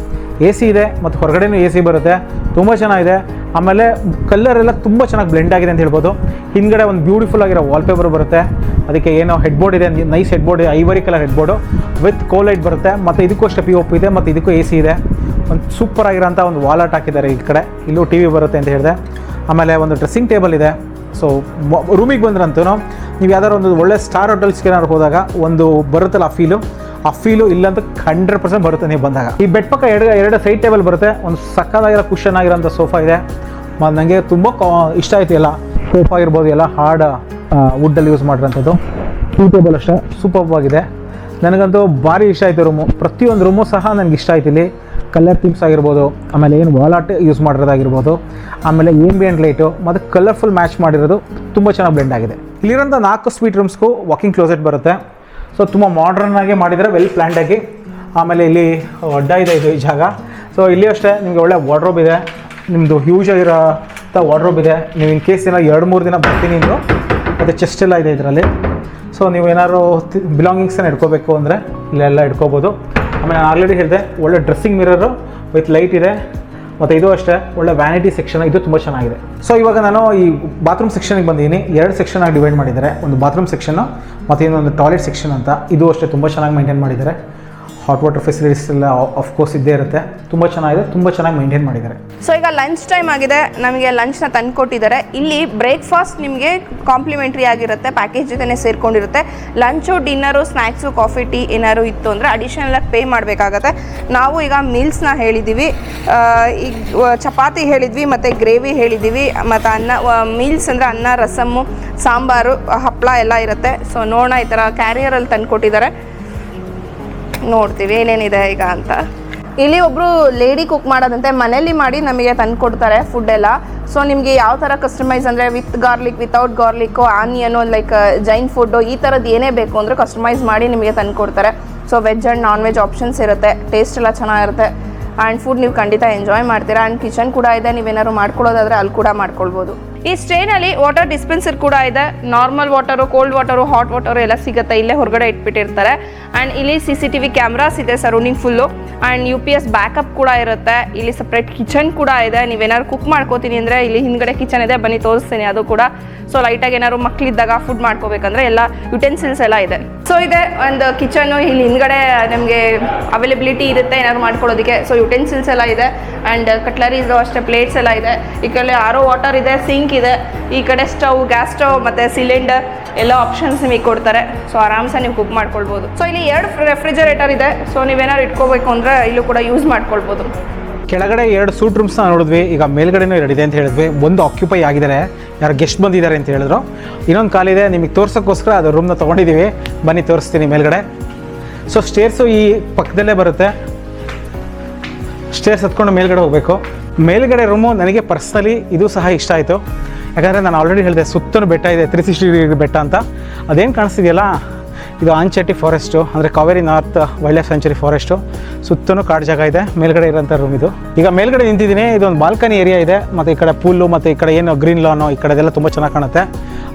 AC ಇದೆ, ಮತ್ತು ಹೊರಗಡೆನೂ AC ಬರುತ್ತೆ. ತುಂಬ ಚೆನ್ನಾಗಿದೆ. ಆಮೇಲೆ ಕಲರ್ ಎಲ್ಲ ತುಂಬ ಚೆನ್ನಾಗಿ ಬ್ಲೆಂಡ್ ಆಗಿದೆ ಅಂತ ಹೇಳ್ಬೋದು. ಹಿಂದ್ಗಡೆ ಒಂದು ಬ್ಯೂಟಿಫುಲ್ ಆಗಿರೋ ವಾಲ್ಪೇಪರ್ ಬರುತ್ತೆ. ಅದಕ್ಕೆ ಏನೋ ಹೆಡ್ಬೋರ್ಡ್ ಇದೆ, ನೈಸ್ ಹೆಡ್ಬೋರ್ಡ್ ಇದೆ, ivory colour headboard with cove light ಬರುತ್ತೆ. ಮತ್ತು ಇದಕ್ಕೂ ಅಷ್ಟೇ POP ಇದೆ, ಮತ್ತು ಇದಕ್ಕೂ AC ಇದೆ. ಒಂದು ಸೂಪರ್ ಆಗಿರೋಂಥ ಒಂದು ವಾಲಟ್ ಹಾಕಿದ್ದಾರೆ ಈ ಕಡೆ, ಇಲ್ಲೂ ಟಿ ವಿ ಬರುತ್ತೆ ಅಂತ ಹೇಳಿದೆ. ಆಮೇಲೆ ಒಂದು ಡ್ರೆಸ್ಸಿಂಗ್ ಟೇಬಲ್ ಇದೆ. ಸೊ ರೂಮಿಗೆ ಬಂದ್ರಂತೂ ನೀವು ಯಾವ್ದಾದ್ರು ಒಂದು ಒಳ್ಳೆ ಸ್ಟಾರ್ ಹೋಟೆಲ್ಸ್ಗೆ ಏನಾದ್ರು ಹೋದಾಗ ಒಂದು ಬರುತ್ತಲ್ಲ ಆ ಫೀಲು ಇಲ್ಲಂತ 100% ಬರುತ್ತೆ ನೀವು ಬಂದಾಗ. ಈ ಬೆಡ್ ಪಕ್ಕ ಎರಡು ಸೈಡ್ ಟೇಬಲ್ ಬರುತ್ತೆ. ಒಂದು ಸಕ್ಕದಾಗಿರೋ ಕುಷನ್ ಆಗಿರೋಂಥ ಸೋಫಾ ಇದೆ. ನನಗೆ ತುಂಬ ಇಷ್ಟ ಆಯಿತು. ಎಲ್ಲ ಸೋಫಾ ಇರ್ಬೋದು, ಎಲ್ಲ ಹಾರ್ಡ್ ವುಡ್ಡಲ್ಲಿ ಯೂಸ್ ಮಾಡಿರೋಂಥದ್ದು. ಟೀ ಟೇಬಲ್ ಅಷ್ಟೇ ಸೂಪರ್ ಆಗಿದೆ. ನನಗಂತೂ ಭಾರಿ ಇಷ್ಟ ಆಯಿತು ರೂಮು. ಪ್ರತಿಯೊಂದು ರೂಮು ಸಹ ನನಗೆ ಇಷ್ಟ ಆಯ್ತು. ಇಲ್ಲಿ ಕಲರ್ ಥೀಮ್ಸ್ ಆಗಿರ್ಬೋದು, ಆಮೇಲೆ ಏನು ವಾಲಾಟ್ ಯೂಸ್ ಮಾಡಿರೋದಾಗಿರ್ಬೋದು, ಆಮೇಲೆ ಏಂಬಿಯಂಟ್ ಲೈಟು ಮತ್ತು ಕಲರ್ಫುಲ್ ಮ್ಯಾಚ್ ಮಾಡಿರೋದು ತುಂಬ ಚೆನ್ನಾಗಿ ಬ್ಲೆಂಡ್ ಆಗಿದೆ. ಇಲ್ಲಿರೋಂಥ 4 ಸ್ವೀಟ್ ರೂಮ್ಸ್ಗೂ ವಾಕಿಂಗ್ ಕ್ಲೋಸೆಟ್ ಬರುತ್ತೆ. ಸೊ ತುಂಬ ಮಾಡರ್ನ್ ಆಗಿ ಮಾಡಿದರೆ, ವೆಲ್ ಪ್ಲ್ಯಾಂಡ್ ಆಗಿ. ಆಮೇಲೆ ಇಲ್ಲಿ ಅಡ್ಡ ಇದೆ ಇದು ಈ ಜಾಗ. ಸೊ ಇಲ್ಲಿ ಅಷ್ಟೇ ನಿಮಗೆ ಒಳ್ಳೆ ವಾರ್ಡ್ರೋಬ್ ಇದೆ. ನಿಮ್ಮದು ಹ್ಯೂಜ್ ಆಗಿರೋಂಥ ವಾರ್ಡ್ರೋಬ್ ಇದೆ. ನೀವು ಇನ್ ಕೇಸ್ ಏನೋ 2-3 ದಿನ ಬರ್ತೀನಿ ಅಂದರು ಮತ್ತು ಚೆಸ್ಟ್ ಎಲ್ಲ ಇದೆ ಇದರಲ್ಲಿ. ಸೊ ನೀವು ಏನಾದ್ರು ಬಿಲಾಂಗಿಂಗ್ಸನ್ನು ಇಟ್ಕೋಬೇಕು ಅಂದರೆ ಇಲ್ಲೆಲ್ಲ ಇಟ್ಕೋಬೋದು. ಆಮೇಲೆ ನಾನು ಆಲ್ರೆಡಿ ಹೇಳಿದೆ, ಒಳ್ಳೆ ಡ್ರೆಸ್ಸಿಂಗ್ ಮಿರರು ವಿತ್ ಲೈಟ್ ಇದೆ. ಮತ್ತು ಇದು ಅಷ್ಟೇ ಒಳ್ಳೆ ವ್ಯಾನಿಟಿ ಸೆಕ್ಷನ್, ಇದು ತುಂಬ ಚೆನ್ನಾಗಿದೆ. ಸೊ ಇವಾಗ ನಾನು ಈ ಬಾತ್ರೂಮ್ ಸೆಕ್ಷನ್ಗೆ ಬಂದಿದ್ದೀನಿ. 2 ಸೆಕ್ಷನ್ ಆಗಿ ಡಿವೈಡ್ ಮಾಡಿದ್ದಾರೆ. ಒಂದು ಬಾತ್ರೂಮ್ ಸೆಕ್ಷನ್ನು ಮತ್ತು ಇನ್ನೊಂದು ಟಾಯ್ಲೆಟ್ ಸೆಕ್ಷನ್ ಅಂತ. ಇದು ಅಷ್ಟೇ ತುಂಬ ಚೆನ್ನಾಗಿ ಮೇಂಟೈನ್ ಮಾಡಿದ್ದಾರೆ. ಹಾಟ್ ವಾಟರ್ ಫೆಸಿಲಿಟೀಸ್ ಎಲ್ಲ ಆಫ್ಕೋರ್ಸ್ ಇದ್ದೇ ಇರುತ್ತೆ. ತುಂಬ ಚೆನ್ನಾಗಿದೆ, ತುಂಬ ಚೆನ್ನಾಗಿ ಮೇಂಟೈನ್ ಮಾಡಿದ್ದಾರೆ. ಸೊ ಈಗ ಲಂಚ್ ಟೈಮ್ ಆಗಿದೆ, ನಮಗೆ ಲಂಚ್ನ ತಂದು ಕೊಟ್ಟಿದ್ದಾರೆ. ಇಲ್ಲಿ ಬ್ರೇಕ್ಫಾಸ್ಟ್ ನಿಮಗೆ ಕಾಂಪ್ಲಿಮೆಂಟ್ರಿ ಆಗಿರುತ್ತೆ, ಪ್ಯಾಕೇಜ್ ಜೊತೆ ಸೇರ್ಕೊಂಡಿರುತ್ತೆ. Lunch, dinner, snacks, coffee, tea ಏನಾದ್ರು ಇತ್ತು ಅಂದರೆ ಅಡಿಷನಲಾಗಿ ಪೇ ಮಾಡಬೇಕಾಗತ್ತೆ. ನಾವು ಈಗ ಮೀಲ್ಸ್ನ ಹೇಳಿದ್ದೀವಿ, ಈಗ ಚಪಾತಿ ಹೇಳಿದ್ವಿ ಮತ್ತು ಗ್ರೇವಿ ಹೇಳಿದ್ದೀವಿ, ಮತ್ತು ಮೀಲ್ಸ್ ಅಂದರೆ ಅನ್ನ, ರಸಮ್ಮು, ಸಾಂಬಾರು, ಹಪ್ಪಳ ಎಲ್ಲ ಇರುತ್ತೆ. ಸೊ ನೋಡೋಣ, ಈ ಥರ ಕ್ಯಾರಿಯರಲ್ಲಿ ತಂದು ಕೊಟ್ಟಿದ್ದಾರೆ. ನೋಡ್ತೀವಿ ಏನೇನಿದೆ ಈಗ ಅಂತ. ಇಲ್ಲಿ ಒಬ್ಬರು ಲೇಡಿ ಕುಕ್ ಮಾಡೋದಂತೆ, ಮನೇಲಿ ಮಾಡಿ ನಮಗೆ ತಂದು ಕೊಡ್ತಾರೆ ಫುಡ್ ಎಲ್ಲ. ಸೊ ನಿಮಗೆ ಯಾವ ಥರ ಕಸ್ಟಮೈಸ್ ಅಂದರೆ with garlic, without garlic, onion, like Jain food, ಈ ಥರದ್ದು ಏನೇ ಬೇಕು ಅಂದರೆ ಕಸ್ಟಮೈಸ್ ಮಾಡಿ ನಿಮಗೆ ತಂದು ಕೊಡ್ತಾರೆ. So veg and non veg options ಇರುತ್ತೆ. ಟೇಸ್ಟ್ ಎಲ್ಲ ಚೆನ್ನಾಗಿರುತ್ತೆ. ಆ್ಯಂಡ್ ಫುಡ್ ನೀವು ಖಂಡಿತ ಎಂಜಾಯ್ ಮಾಡ್ತೀರಾ. ಆ್ಯಂಡ್ ಕಿಚನ್ ಕೂಡ ಇದೆ, ನೀವೇನಾದ್ರು ಮಾಡ್ಕೊಳ್ಳೋದಾದರೆ ಅಲ್ಲಿ ಕೂಡ ಮಾಡ್ಕೊಳ್ಬೋದು. ಈ ಸ್ಟೇನಲ್ಲಿ ವಾಟರ್ ಡಿಸ್ಪೆನ್ಸರ್ ಕೂಡ ಇದೆ. Normal water, cold water, hot water ಎಲ್ಲ ಸಿಗುತ್ತೆ. ಇಲ್ಲೇ ಹೊರಗಡೆ ಇಟ್ಬಿಟ್ಟಿರ್ತಾರೆ. ಆ್ಯಂಡ್ ಇಲ್ಲಿ CCTV ಕ್ಯಾಮ್ರಾಸ್ ಇದೆ surrounding full. And UPS backup ಕೂಡ ಇರುತ್ತೆ. ಇಲ್ಲಿ ಸಪ್ರೇಟ್ ಕಿಚನ್ ಕೂಡ ಇದೆ. ನೀವೇನಾದ್ರು ಕುಕ್ ಮಾಡ್ಕೋತೀನಿ ಅಂದರೆ ಇಲ್ಲಿ ಹಿಂದ್ಗಡೆ ಕಿಚನ್ ಇದೆ, ಬನ್ನಿ ತೋರಿಸ್ತೀನಿ ಅದು ಕೂಡ. ಸೊ ಲೈಟಾಗಿ ಏನಾದ್ರು ಮಕ್ಕಳಿದ್ದಾಗ ಫುಡ್ ಮಾಡ್ಕೋಬೇಕಂದ್ರೆ ಎಲ್ಲ ಯುಟೆನ್ಸಿಲ್ಸ್ ಎಲ್ಲ ಇದೆ. ಸೊ ಇದೆ ಒಂದು ಕಿಚನ್ನು, ಇಲ್ಲಿ ಹಿಂದ್ಗಡೆ ನಮಗೆ ಅವೈಲೇಬಿಲಿಟಿ ಇರುತ್ತೆ ಏನಾದ್ರು ಮಾಡ್ಕೊಳ್ಳೋದಕ್ಕೆ. ಸೊ ಯುಟೆನ್ಸಿಲ್ಸ್ ಎಲ್ಲ ಇದೆ. ಆ್ಯಂಡ್ ಕಟ್ಲರೀಸು ಅಷ್ಟೇ, ಪ್ಲೇಟ್ಸ್ ಎಲ್ಲ ಇದೆ. ಈ ಕಡೆ RO ವಾಟರ್ ಇದೆ, ಸಿಂಕ್ ಇದೆ. ಈ ಕಡೆ ಸ್ಟವ್, ಗ್ಯಾಸ್ ಸ್ಟವ್ ಮತ್ತು ಸಿಲಿಂಡರ್ ಎಲ್ಲ ಆಪ್ಷನ್ಸ್ ನಿಮಗೆ ಕೊಡ್ತಾರೆ. ಸೊ ಆರಾಮ್ಸೆ ನೀವು ಕುಕ್ ಮಾಡ್ಕೊಳ್ಬೋದು. ಸೊ ಇಲ್ಲಿ 2 ರೆಫ್ರಿಜರೇಟರ್ ಇದೆ. ಸೊ ನೀವೇನಾದ್ರು ಇಟ್ಕೋಬೇಕು ಅಂದರೆ ಇಲ್ಲೂ ಕೂಡ ಯೂಸ್ ಮಾಡ್ಕೊಳ್ಬೋದು. ಕೆಳಗಡೆ 2 ಸೂಟ್ ರೂಮ್ಸ್ನ ನೋಡಿದ್ವಿ. ಈಗ ಮೇಲ್ಗಡೆನೂ 2 ಇದೆ ಅಂತ ಹೇಳಿದ್ವಿ. ಒಂದು ಆಕ್ಯುಪೈ ಆಗಿದ್ದಾರೆ, ಯಾರು ಗೆಸ್ಟ್ ಬಂದಿದ್ದಾರೆ ಅಂತ ಹೇಳಿದ್ರು. ಇನ್ನೊಂದು ಕಾಲಿದೆ, ನಿಮಗೆ ತೋರ್ಸೋಕ್ಕೋಸ್ಕರ ಅದು ರೂಮ್ನ ತೊಗೊಂಡಿದ್ದೀವಿ. ಬನ್ನಿ ತೋರಿಸ್ತೀನಿ ಮೇಲ್ಗಡೆ. ಸೊ ಸ್ಟೇರ್ಸು ಈ ಪಕ್ಕದಲ್ಲೇ ಬರುತ್ತೆ. ಸ್ಟೇರ್ಸ್ ಹತ್ಕೊಂಡು ಮೇಲ್ಗಡೆ ಹೋಗಬೇಕು. ಮೇಲ್ಗಡೆ ರೂಮು ನನಗೆ ಪರ್ಸ್ನಲಿ ಇದು ಸಹ ಇಷ್ಟ ಆಯಿತು. ಯಾಕಂದರೆ ನಾನು ಆಲ್ರೆಡಿ ಹೇಳಿದೆ, ಸುತ್ತಲೂ ಬೆಟ್ಟ ಇದೆ, 360 ಡಿಗ್ರಿ ಬೆಟ್ಟ ಅಂತ. ಅದೇನು ಕಾಣಿಸ್ತಿದೆಯಲ್ಲ, ಇದು ಆಂಚೆಟ್ಟಿ ಫಾರೆಸ್ಟು, ಅಂದರೆ Kaveri north wildlife sanctuary forest. ಸುತ್ತಲೂ ಕಾಡು ಜಾಗ ಇದೆ. ಮೇಲ್ಗಡೆ ಇರೋಂಥ ರೂಮ್ ಇದು. ಈಗ ಮೇಲ್ಗಡೆ ನಿಂತಿದ್ದೀನಿ. ಇದೊಂದು ಬಾಲ್ಕನಿ ಏರಿಯಾ ಇದೆ. ಮತ್ತು ಈ ಕಡೆ ಪೂಲು ಮತ್ತು ಈ ಕಡೆ ಏನು ಗ್ರೀನ್ ಲಾನು, ಈ ಕಡೆದೆಲ್ಲ ತುಂಬ ಚೆನ್ನಾಗಿ ಕಾಣುತ್ತೆ.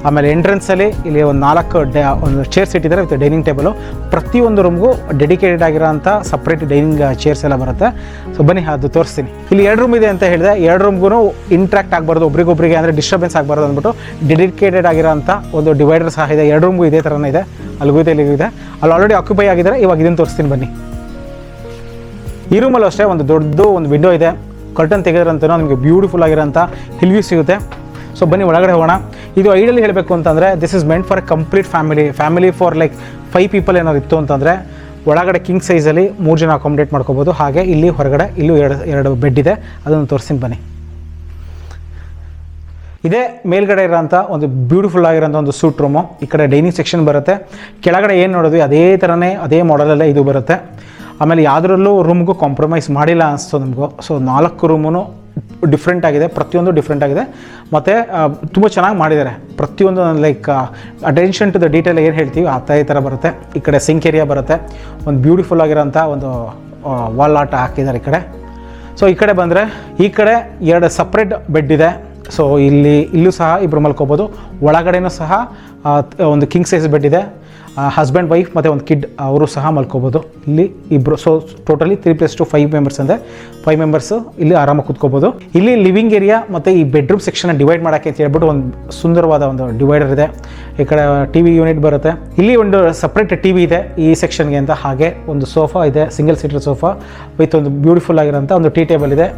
ಆಮೇಲೆ ಎಂಟ್ರೆನ್ಸಲ್ಲಿ ಇಲ್ಲಿ ಒಂದು 4 ಚೇರ್ಸ್ ಇಟ್ಟಿದ್ದಾರೆ ವಿತ್ ಡೈನಿಂಗ್ ಟೇಬಲು. ಪ್ರತಿಯೊಂದು ರೂಮ್ಗೂ ಡೆಡಿಕೇಟೆಡ್ ಆಗಿರೋಂಥ ಸಪ್ರೇಟ್ ಡೈನಿಂಗ್ ಚೇರ್ಸ್ ಎಲ್ಲ ಬರುತ್ತೆ. ಸೊ ಬನ್ನಿ ಅದು ತೋರಿಸ್ತೀನಿ. ಇಲ್ಲಿ 2 ರೂಮ್ ಇದೆ ಅಂತ ಹೇಳಿದೆ. 2 ರೂಮ್ಗೂ ಇಂಟ್ರಾಕ್ಟ್ ಆಗಬಾರ್ದು, ಒಬ್ರಿಗೊಬ್ರಿಗೆ ಅಂದರೆ ಡಿಸ್ಟರ್ಬೆನ್ಸ್ ಆಗಬಾರ್ದು ಅಂದ್ಬಿಟ್ಟು ಡೆಡಿಕೇಟೆಡ್ ಆಗಿರೋಂಥ ಒಂದು ಡಿವೈಡರ್ ಸಹ ಇದೆ. 2 ರೂಮ್ಗೂ ಇದೇ ಥರನೇ ಇದೆ. ಅಲ್ಲಿಗೂ ಇದೆ, ಇಲ್ಲಿಗೂ ಇದೆ. ಅಲ್ಲಿ ಆಲ್ರೆಡಿ ಆಕ್ಯುಪೈ ಆಗಿದ್ದಾರೆ. ಇವಾಗ ಇದನ್ನು ತೋರಿಸ್ತೀನಿ ಬನ್ನಿ. ಈ ರೂಮಲ್ಲೂ ಅಷ್ಟೇ ಒಂದು ದೊಡ್ಡ ಒಂದು ವಿಂಡೋ ಇದೆ. ಕರ್ಟನ್ ತೆಗೆದ್ರಂತೂ ನಿಮಗೆ ಬ್ಯೂಟಿಫುಲ್ ಆಗಿರೋಂಥ ಹಿಲ್ ವ್ಯೂ ಸಿಗುತ್ತೆ. ಸೊ ಬನ್ನಿ ಒಳಗಡೆ ಹೋಗೋಣ. ಇದು ಐಡಿಯಲಿ ಹೇಳಬೇಕು ಅಂತಂದರೆ this is meant for A complete family for like 5 people ಏನಾದ್ರು ಇತ್ತು ಅಂತಂದರೆ ಒಳಗಡೆ ಕಿಂಗ್ ಸೈಜಲ್ಲಿ 3 ಜನ ಅಕಾಮಿಡೇಟ್ ಮಾಡ್ಕೋಬೋದು. ಹಾಗೆ ಇಲ್ಲಿ ಹೊರಗಡೆ ಇಲ್ಲೂ 2 ಬೆಡ್ ಇದೆ. ಅದನ್ನು ತೋರಿಸ್ತೀನಿ ಬನ್ನಿ. ಇದೇ ಮೇಲ್ಗಡೆ ಇರೋಂಥ ಒಂದು ಬ್ಯೂಟಿಫುಲ್ ಆಗಿರೋಂಥ ಒಂದು ಸೂಟ್ ರೂಮು. ಈ ಕಡೆ ಡೈನಿಂಗ್ ಸೆಕ್ಷನ್ ಬರುತ್ತೆ. ಕೆಳಗಡೆ ಏನು ನೋಡಿದ್ವಿ ಅದೇ ಥರನೇ, ಅದೇ ಮಾಡಲಲ್ಲೇ ಇದು ಬರುತ್ತೆ. ಆಮೇಲೆ ಯಾವುದರಲ್ಲೂ ರೂಮ್ಗೂ ಕಾಂಪ್ರಮೈಸ್ ಮಾಡಿಲ್ಲ ಅನಿಸ್ತು ನಮಗೂ. ಸೊ 4 ರೂಮೂ ಡಿಫ್ರೆಂಟ್ ಆಗಿದೆ, ಪ್ರತಿಯೊಂದು ಡಿಫ್ರೆಂಟ್ ಆಗಿದೆ. ಮತ್ತು ತುಂಬ ಚೆನ್ನಾಗಿ ಮಾಡಿದ್ದಾರೆ. ಪ್ರತಿಯೊಂದು like attention to the detail ಏನು ಹೇಳ್ತೀವಿ ಅದೇ ಥರ ಬರುತ್ತೆ. ಈ ಕಡೆ ಸಿಂಕ್ ಏರಿಯಾ ಬರುತ್ತೆ. ಒಂದು ಬ್ಯೂಟಿಫುಲ್ ಆಗಿರೋಂಥ ಒಂದು ವಾಲ್ ಆಟ ಹಾಕಿದ್ದಾರೆ ಈ ಕಡೆ. ಸೊ ಈ ಕಡೆ ಬಂದರೆ ಈ ಕಡೆ 2 ಸಪ್ರೇಟ್ ಬೆಡ್ ಇದೆ. ಸೊ ಇಲ್ಲೂ ಸಹ ಇಬ್ಬರು ಮಲ್ಕೋಬೋದು. ಒಳಗಡೆನೂ ಸಹ ಒಂದು ಕಿಂಗ್ ಸೈಜ್ ಬೆಡ್ ಇದೆ. ಹಸ್ಬೆಂಡ್ ವೈಫ್ ಮತ್ತು ಒಂದು ಕಿಡ್ ಅವರು ಸಹ ಮಲ್ಕೋಬೋದು ಇಲ್ಲಿ ಇಬ್ಬರು. ಸೊ ಟೋಟಲಿ 3+2 5 ಮೆಂಬರ್ಸ್ ಅಂದರೆ 5 ಮೆಂಬರ್ಸು ಇಲ್ಲಿ ಆರಾಮಾಗಿ ಕೂತ್ಕೋಬೋದು. ಇಲ್ಲಿ ಲಿವಿಂಗ್ ಏರಿಯಾ ಮತ್ತು ಈ ಬೆಡ್ರೂಮ್ ಸೆಕ್ಷನ್ನ ಡಿವೈಡ್ ಮಾಡೋಕ್ಕೆ ಅಂತ ಹೇಳ್ಬಿಟ್ಟು ಒಂದು ಸುಂದರವಾದ ಒಂದು ಡಿವೈಡರ್ ಇದೆ. ಈ ಕಡೆ ಟಿ ವಿ ಯೂನಿಟ್ ಬರುತ್ತೆ. ಇಲ್ಲಿ ಒಂದು ಸಪ್ರೇಟ್ ಟಿ ವಿ ಇದೆ ಈ ಸೆಕ್ಷನ್ಗೆ ಅಂತ. ಹಾಗೆ ಒಂದು ಸೋಫಾ ಇದೆ, ಸಿಂಗಲ್ ಸೀಟರ್ ಸೋಫಾ ವಿತ್ ಒಂದು ಬ್ಯೂಟಿಫುಲ್ ಆಗಿರೋಂಥ ಒಂದು ಟೀ ಟೇಬಲ್ ಇದೆ.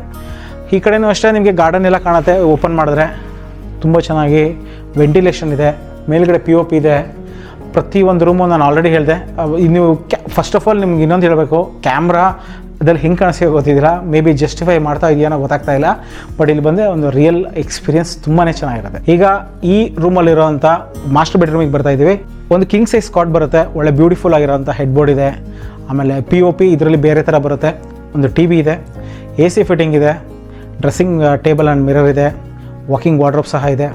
ಈ ಕಡೆನೂ ಅಷ್ಟೇ ನಿಮಗೆ ಗಾರ್ಡನ್ ಎಲ್ಲ ಕಾಣುತ್ತೆ. ಓಪನ್ ಮಾಡಿದ್ರೆ ತುಂಬ ಚೆನ್ನಾಗಿ ವೆಂಟಿಲೇಷನ್ ಇದೆ. ಮೇಲ್ಗಡೆ POP ಇದೆ. ಪ್ರತಿಯೊಂದು ರೂಮು ನಾನು ಆಲ್ರೆಡಿ ಹೇಳಿದೆ. ನೀವು ಫಸ್ಟ್ ಆಫ್ ಆಲ್ ನಿಮ್ಗೆ ಇನ್ನೊಂದು ಹೇಳಬೇಕು, ಕ್ಯಾಮ್ರಾ ಅದ್ರಲ್ಲಿ ಹೆಂಗೆ ಕಾಣಿಸ್ತೀವಿ ಗೊತ್ತಿದ್ದೀರಾ, ಮೇ ಬಿ ಜಸ್ಟಿಫೈ ಮಾಡ್ತಾ ಇದೆಯೋ ಗೊತ್ತಾಗ್ತಾ ಇಲ್ಲ. ಬಟ್ ಇಲ್ಲಿ ಬಂದೆ ಒಂದು ರಿಯಲ್ ಎಕ್ಸ್ಪೀರಿಯನ್ಸ್ ತುಂಬಾ ಚೆನ್ನಾಗಿರುತ್ತೆ. ಈಗ ಈ ರೂಮಲ್ಲಿರೋಂಥ ಮಾಸ್ಟರ್ ಬೆಡ್ರೂಮಿಗೆ ಬರ್ತಾ ಇದ್ದೀವಿ. ಒಂದು ಕಿಂಗ್ ಸೈಜ್ ಕಾಟ್ ಬರುತ್ತೆ, ಒಳ್ಳೆ ಬ್ಯೂಟಿಫುಲ್ ಆಗಿರೋಂಥ ಹೆಡ್ ಬೋರ್ಡ್ ಇದೆ. ಆಮೇಲೆ POP ಇದರಲ್ಲಿ ಬೇರೆ ಥರ ಬರುತ್ತೆ. ಒಂದು TV ಇದೆ, AC ಫಿಟ್ಟಿಂಗ್ ಇದೆ, ಡ್ರೆಸ್ಸಿಂಗ್ ಟೇಬಲ್ ಆ್ಯಂಡ್ ಮಿರರ್ ಇದೆ, ವಾಕಿಂಗ್ ವಾರ್ಡ್ರೋಬ್ ಸಹ ಇದೆ.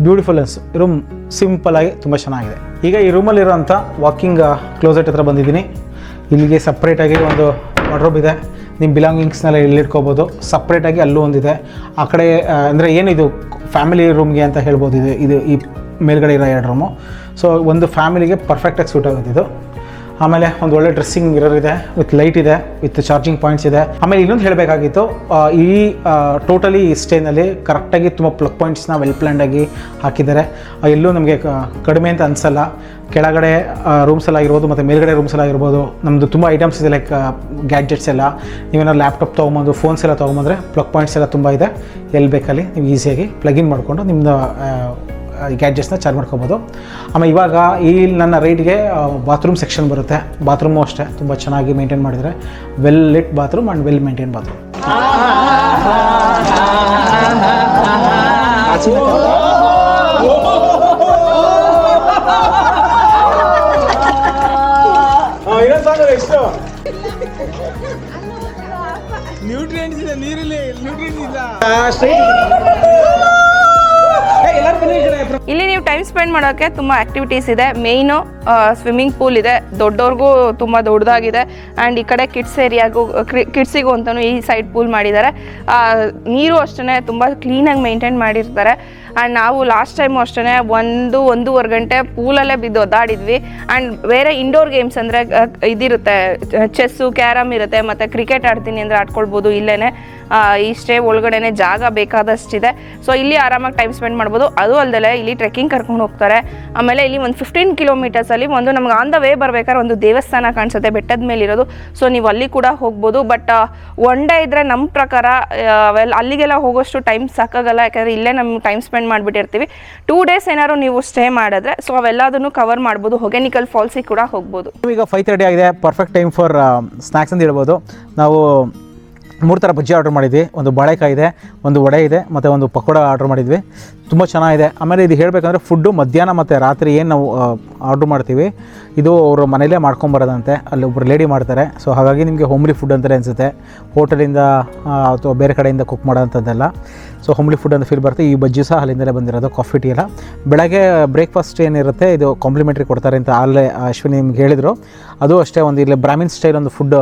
ಬ್ಯೂಟಿಫುಲ್ ರೂಮ್, ಸಿಂಪಲಾಗಿ ತುಂಬ ಚೆನ್ನಾಗಿದೆ. ಈಗ ಈ ರೂಮಲ್ಲಿರೋಂಥ ವಾಕಿಂಗ್ ಕ್ಲೋಸೆಟ್ ಹತ್ರ ಬಂದಿದ್ದೀನಿ. ಇಲ್ಲಿಗೆ ಸಪ್ರೇಟಾಗಿ ಒಂದು ವಾರ್ಡ್ರೋಬ್ ಇದೆ. ನಿಮ್ಮ ಬಿಲಾಂಗಿಂಗ್ಸ್ನೆಲ್ಲ ಇಲ್ಲಿ ಇಟ್ಕೋಬೋದು. ಸಪ್ರೇಟಾಗಿ ಅಲ್ಲೂ ಒಂದಿದೆ. ಆ ಕಡೆ ಅಂದರೆ ಏನಿದು ಫ್ಯಾಮಿಲಿ ರೂಮ್ಗೆ ಅಂತ ಹೇಳ್ಬೋದು. ಇದು ಈ ಮೇಲ್ಗಡೆ ಇರೋ 2 ರೂಮು. ಸೊ ಒಂದು ಫ್ಯಾಮಿಲಿಗೆ ಪರ್ಫೆಕ್ಟಾಗಿ ಸೂಟ್ ಆಗುತ್ತೆ ಇದು. ಆಮೇಲೆ ಒಂದು ಒಳ್ಳೆ ಡ್ರೆಸ್ಸಿಂಗ್ ಮಿರರ್ ಇದೆ, ವಿತ್ ಲೈಟ್ ಇದೆ, ವಿತ್ ಚಾರ್ಜಿಂಗ್ ಪಾಯಿಂಟ್ಸ್ ಇದೆ. ಆಮೇಲೆ ಇನ್ನೊಂದು ಹೇಳಬೇಕಾಗಿತ್ತು, ಈ ಟೋಟಲಿ ಈ ಸ್ಟೇನಲ್ಲಿ ಕರೆಕ್ಟಾಗಿ ತುಂಬ ಪ್ಲಗ್ ಪಾಯಿಂಟ್ಸ್ನ ವೆಲ್ ಪ್ಲ್ಯಾಂಡಾಗಿ ಹಾಕಿದ್ದಾರೆ. ಎಲ್ಲೂ ನಮಗೆ ಕಡಿಮೆ ಅಂತ ಅನಿಸಲ್ಲ. ಕೆಳಗಡೆ ರೂಮ್ಸಲ್ಲಾಗಿರ್ಬೋದು ಮತ್ತು ಮೇಲ್ಗಡೆ ರೂಮ್ಸಲ್ಲಾಗಿರ್ಬೋದು ನಮ್ಮದು ತುಂಬ ಐಟಮ್ಸ್ ಇದೆ. ಲೈಕ್ ಗ್ಯಾಡ್ಜೆಟ್ಸ್ ಎಲ್ಲ, ನೀವೇನಾದ್ರು ಲ್ಯಾಪ್ಟಾಪ್ ತೊಗೊಂಬಂದು ಫೋನ್ಸ್ ಎಲ್ಲ ತೊಗೊಂಬಂದರೆ ಪ್ಲಗ್ ಪಾಯಿಂಟ್ಸ್ ಎಲ್ಲ ತುಂಬ ಇದೆ. ಎಲ್ಲಿ ಬೇಕಲ್ಲಿ ನೀವು ಈಸಿಯಾಗಿ ಪ್ಲಗಿನ್ ಮಾಡಿಕೊಂಡು ನಿಮ್ಮದು ಗ್ಯಾಡ್ಜೆಟ್ಸ್ನ ಚಾರ್ಜ್ ಮಾಡ್ಕೋಬೋದು. ಆಮೇಲೆ ಇವಾಗ ಈ ನನ್ನ ರೈಟ್ಗೆ ಬಾತ್ರೂಮ್ ಸೆಕ್ಷನ್ ಬರುತ್ತೆ. ಬಾತ್ರೂಮು ಅಷ್ಟೇ ತುಂಬ ಚೆನ್ನಾಗಿ ಮೇಂಟೈನ್ ಮಾಡಿದರೆ. Well lit bathroom and well maintain bathroom. Nutrients ಇದೆ ನೀರಲ್ಲಿ, ನ್ಯೂಟ್ರಿಯೆಂಟ್ಸ್ ಇಲ್ಲ. ಇಲ್ಲಿ ನೀವು ಟೈಮ್ ಸ್ಪೆಂಡ್ ಮಾಡೋಕ್ಕೆ ತುಂಬ ಆ್ಯಕ್ಟಿವಿಟೀಸ್ ಇದೆ. ಮೇಯ್ನು ಸ್ವಿಮ್ಮಿಂಗ್ ಪೂಲ್ ಇದೆ, ದೊಡ್ಡವ್ರಿಗೂ ತುಂಬ ದೊಡ್ಡದಾಗಿದೆ. ಆ್ಯಂಡ್ ಈ ಕಡೆ ಕಿಡ್ಸಿಗೂ ಅಂತಲೂ ಈ ಸೈಡ್ ಪೂಲ್ ಮಾಡಿದ್ದಾರೆ. ನೀರು ಅಷ್ಟೇ ತುಂಬ ಕ್ಲೀನಾಗಿ ಮೇಂಟೈನ್ ಮಾಡಿರ್ತಾರೆ. ಆ್ಯಂಡ್ ನಾವು ಲಾಸ್ಟ್ ಟೈಮು ಅಷ್ಟೇ 1-1.5 ಗಂಟೆ ಪೂಲಲ್ಲೇ ಬಿದ್ದು ಒದ್ದಾಡಿದ್ವಿ. ಆ್ಯಂಡ್ ಬೇರೆ ಇಂಡೋರ್ ಗೇಮ್ಸ್ ಅಂದರೆ ಇದಿರುತ್ತೆ, ಚೆಸ್ಸು, ಕ್ಯಾರಮ್ ಇರುತ್ತೆ, ಮತ್ತು ಕ್ರಿಕೆಟ್ ಆಡ್ತೀನಿ ಅಂದರೆ ಆಡ್ಕೊಳ್ಬೋದು. ಇಲ್ಲೇ ಈ ಸ್ಟೇ ಒಳಗಡೆ ಜಾಗ ಬೇಕಾದಷ್ಟಿದೆ. ಸೊ ಇಲ್ಲಿ ಆರಾಮಾಗಿ ಟೈಮ್ ಸ್ಪೆಂಡ್ ಮಾಡ್ಬೋದು. ಅದು ಅಲ್ಲದೆ ಇಲ್ಲಿ ಟ್ರೆಕ್ಕಿಂಗ್ ಕರ್ಕೊಂಡು ಹೋಗ್ತಾರೆ. ಆಮೇಲೆ ಇಲ್ಲಿ ಒಂದು 15 ಕಿಲೋಮೀಟರ್ಸಲ್ಲಿ ಒಂದು ನಮ್ಗೆ ಆನ್ ದ ವೇ ಬರ್ಬೇಕಾದ್ರೆ ಒಂದು ದೇವಸ್ಥಾನ ಕಾಣಿಸುತ್ತೆ ಬೆಟ್ಟದ ಮೇಲಿರೋದು. ಸೊ ನೀವು ಅಲ್ಲಿ ಕೂಡ ಹೋಗ್ಬೋದು. ಬಟ್ ಒನ್ ಡೇ ಇದ್ದರೆ ನಮ್ಮ ಪ್ರಕಾರ ಅಲ್ಲಿಗೆಲ್ಲ ಹೋಗೋಷ್ಟು ಟೈಮ್ ಸಾಕಾಗಲ್ಲ. ಯಾಕಂದರೆ ಇಲ್ಲೇ ನಮ್ಗೆ ಟೈಮ್ ಸ್ಪೆಂಡ್ ಮಾಡಿಬಿಟ್ಟಿರ್ತೀವಿ. 2 ಡೇಸ್ ಏನಾದ್ರು ನೀವು ಸ್ಟೇ ಮಾಡಿದ್ರೆ ಸೊ ಅವೆಲ್ಲದನ್ನು ಕವರ್ ಮಾಡ್ಬೋದು. ಹೊಗೆನಿಕಲ್ ಫಾಲ್ಸಿಗೆ ಕೂಡ ಹೋಗ್ಬೋದು. ಈಗ 5:30 ಆಗಿದೆ, ಪರ್ಫೆಕ್ಟ್ ಟೈಮ್ ಫಾರ್ ಸ್ನ್ಯಾಕ್ಸ್ ಅಂತ ಹೇಳ್ಬೋದು. ನಾವು 3 ಥರ ಬಜ್ಜಿ ಆರ್ಡ್ರ್ ಮಾಡಿದ್ವಿ. ಒಂದು ಬಾಳೆಕಾಯಿ ಇದೆ, ಒಂದು ವಡೆ ಇದೆ, ಮತ್ತು ಒಂದು ಪಕೋಡ ಆರ್ಡ್ರ್ ಮಾಡಿದ್ವಿ. ತುಂಬ ಚೆನ್ನಾಗಿದೆ. ಆಮೇಲೆ ಇದು ಹೇಳಬೇಕಂದ್ರೆ ಫುಡ್ಡು ಮಧ್ಯಾಹ್ನ ಮತ್ತು ರಾತ್ರಿ ಏನು ನಾವು ಆರ್ಡ್ರ್ ಮಾಡ್ತೀವಿ ಇದು ಅವರು ಮನೇಲೇ ಮಾಡ್ಕೊಂಬರೋದಂತೆ. ಅಲ್ಲಿ ಒಬ್ಬರು ಲೇಡಿ ಮಾಡ್ತಾರೆ. ಸೊ ಹಾಗಾಗಿ ನಿಮಗೆ ಹೋಮ್ಲಿ ಫುಡ್ ಅಂತಲೇ ಅನಿಸುತ್ತೆ. ಹೋಟೆಲಿಂದ ಅಥವಾ ಬೇರೆ ಕಡೆಯಿಂದ ಕುಕ್ ಮಾಡೋಂಥದ್ದೆಲ್ಲ. ಸೊ ಹೋಮ್ಲಿ ಫುಡ್ ಅಂತ ಫೀಲ್ ಬರುತ್ತೆ. ಈ ಬಜ್ಜಿ ಸಹ ಅಲ್ಲಿಂದಲೇ ಬಂದಿರೋದು. ಕಾಫಿ ಟೀ ಎಲ್ಲ ಬೆಳಗ್ಗೆ ಬ್ರೇಕ್ಫಾಸ್ಟ್ ಏನಿರುತ್ತೆ ಇದು ಕಾಂಪ್ಲಿಮೆಂಟ್ರಿ ಕೊಡ್ತಾರೆ ಅಂತ ಅಲ್ಲೇ ಅಶ್ವಿನಿ ನಿಮ್ಗೆ ಹೇಳಿದರು. ಅದು ಅಷ್ಟೇ. ಒಂದು ಇಲ್ಲಿ ಬ್ರಾಹ್ಮಿನ್ ಸ್ಟೈಲ್ ಒಂದು ಫುಡ್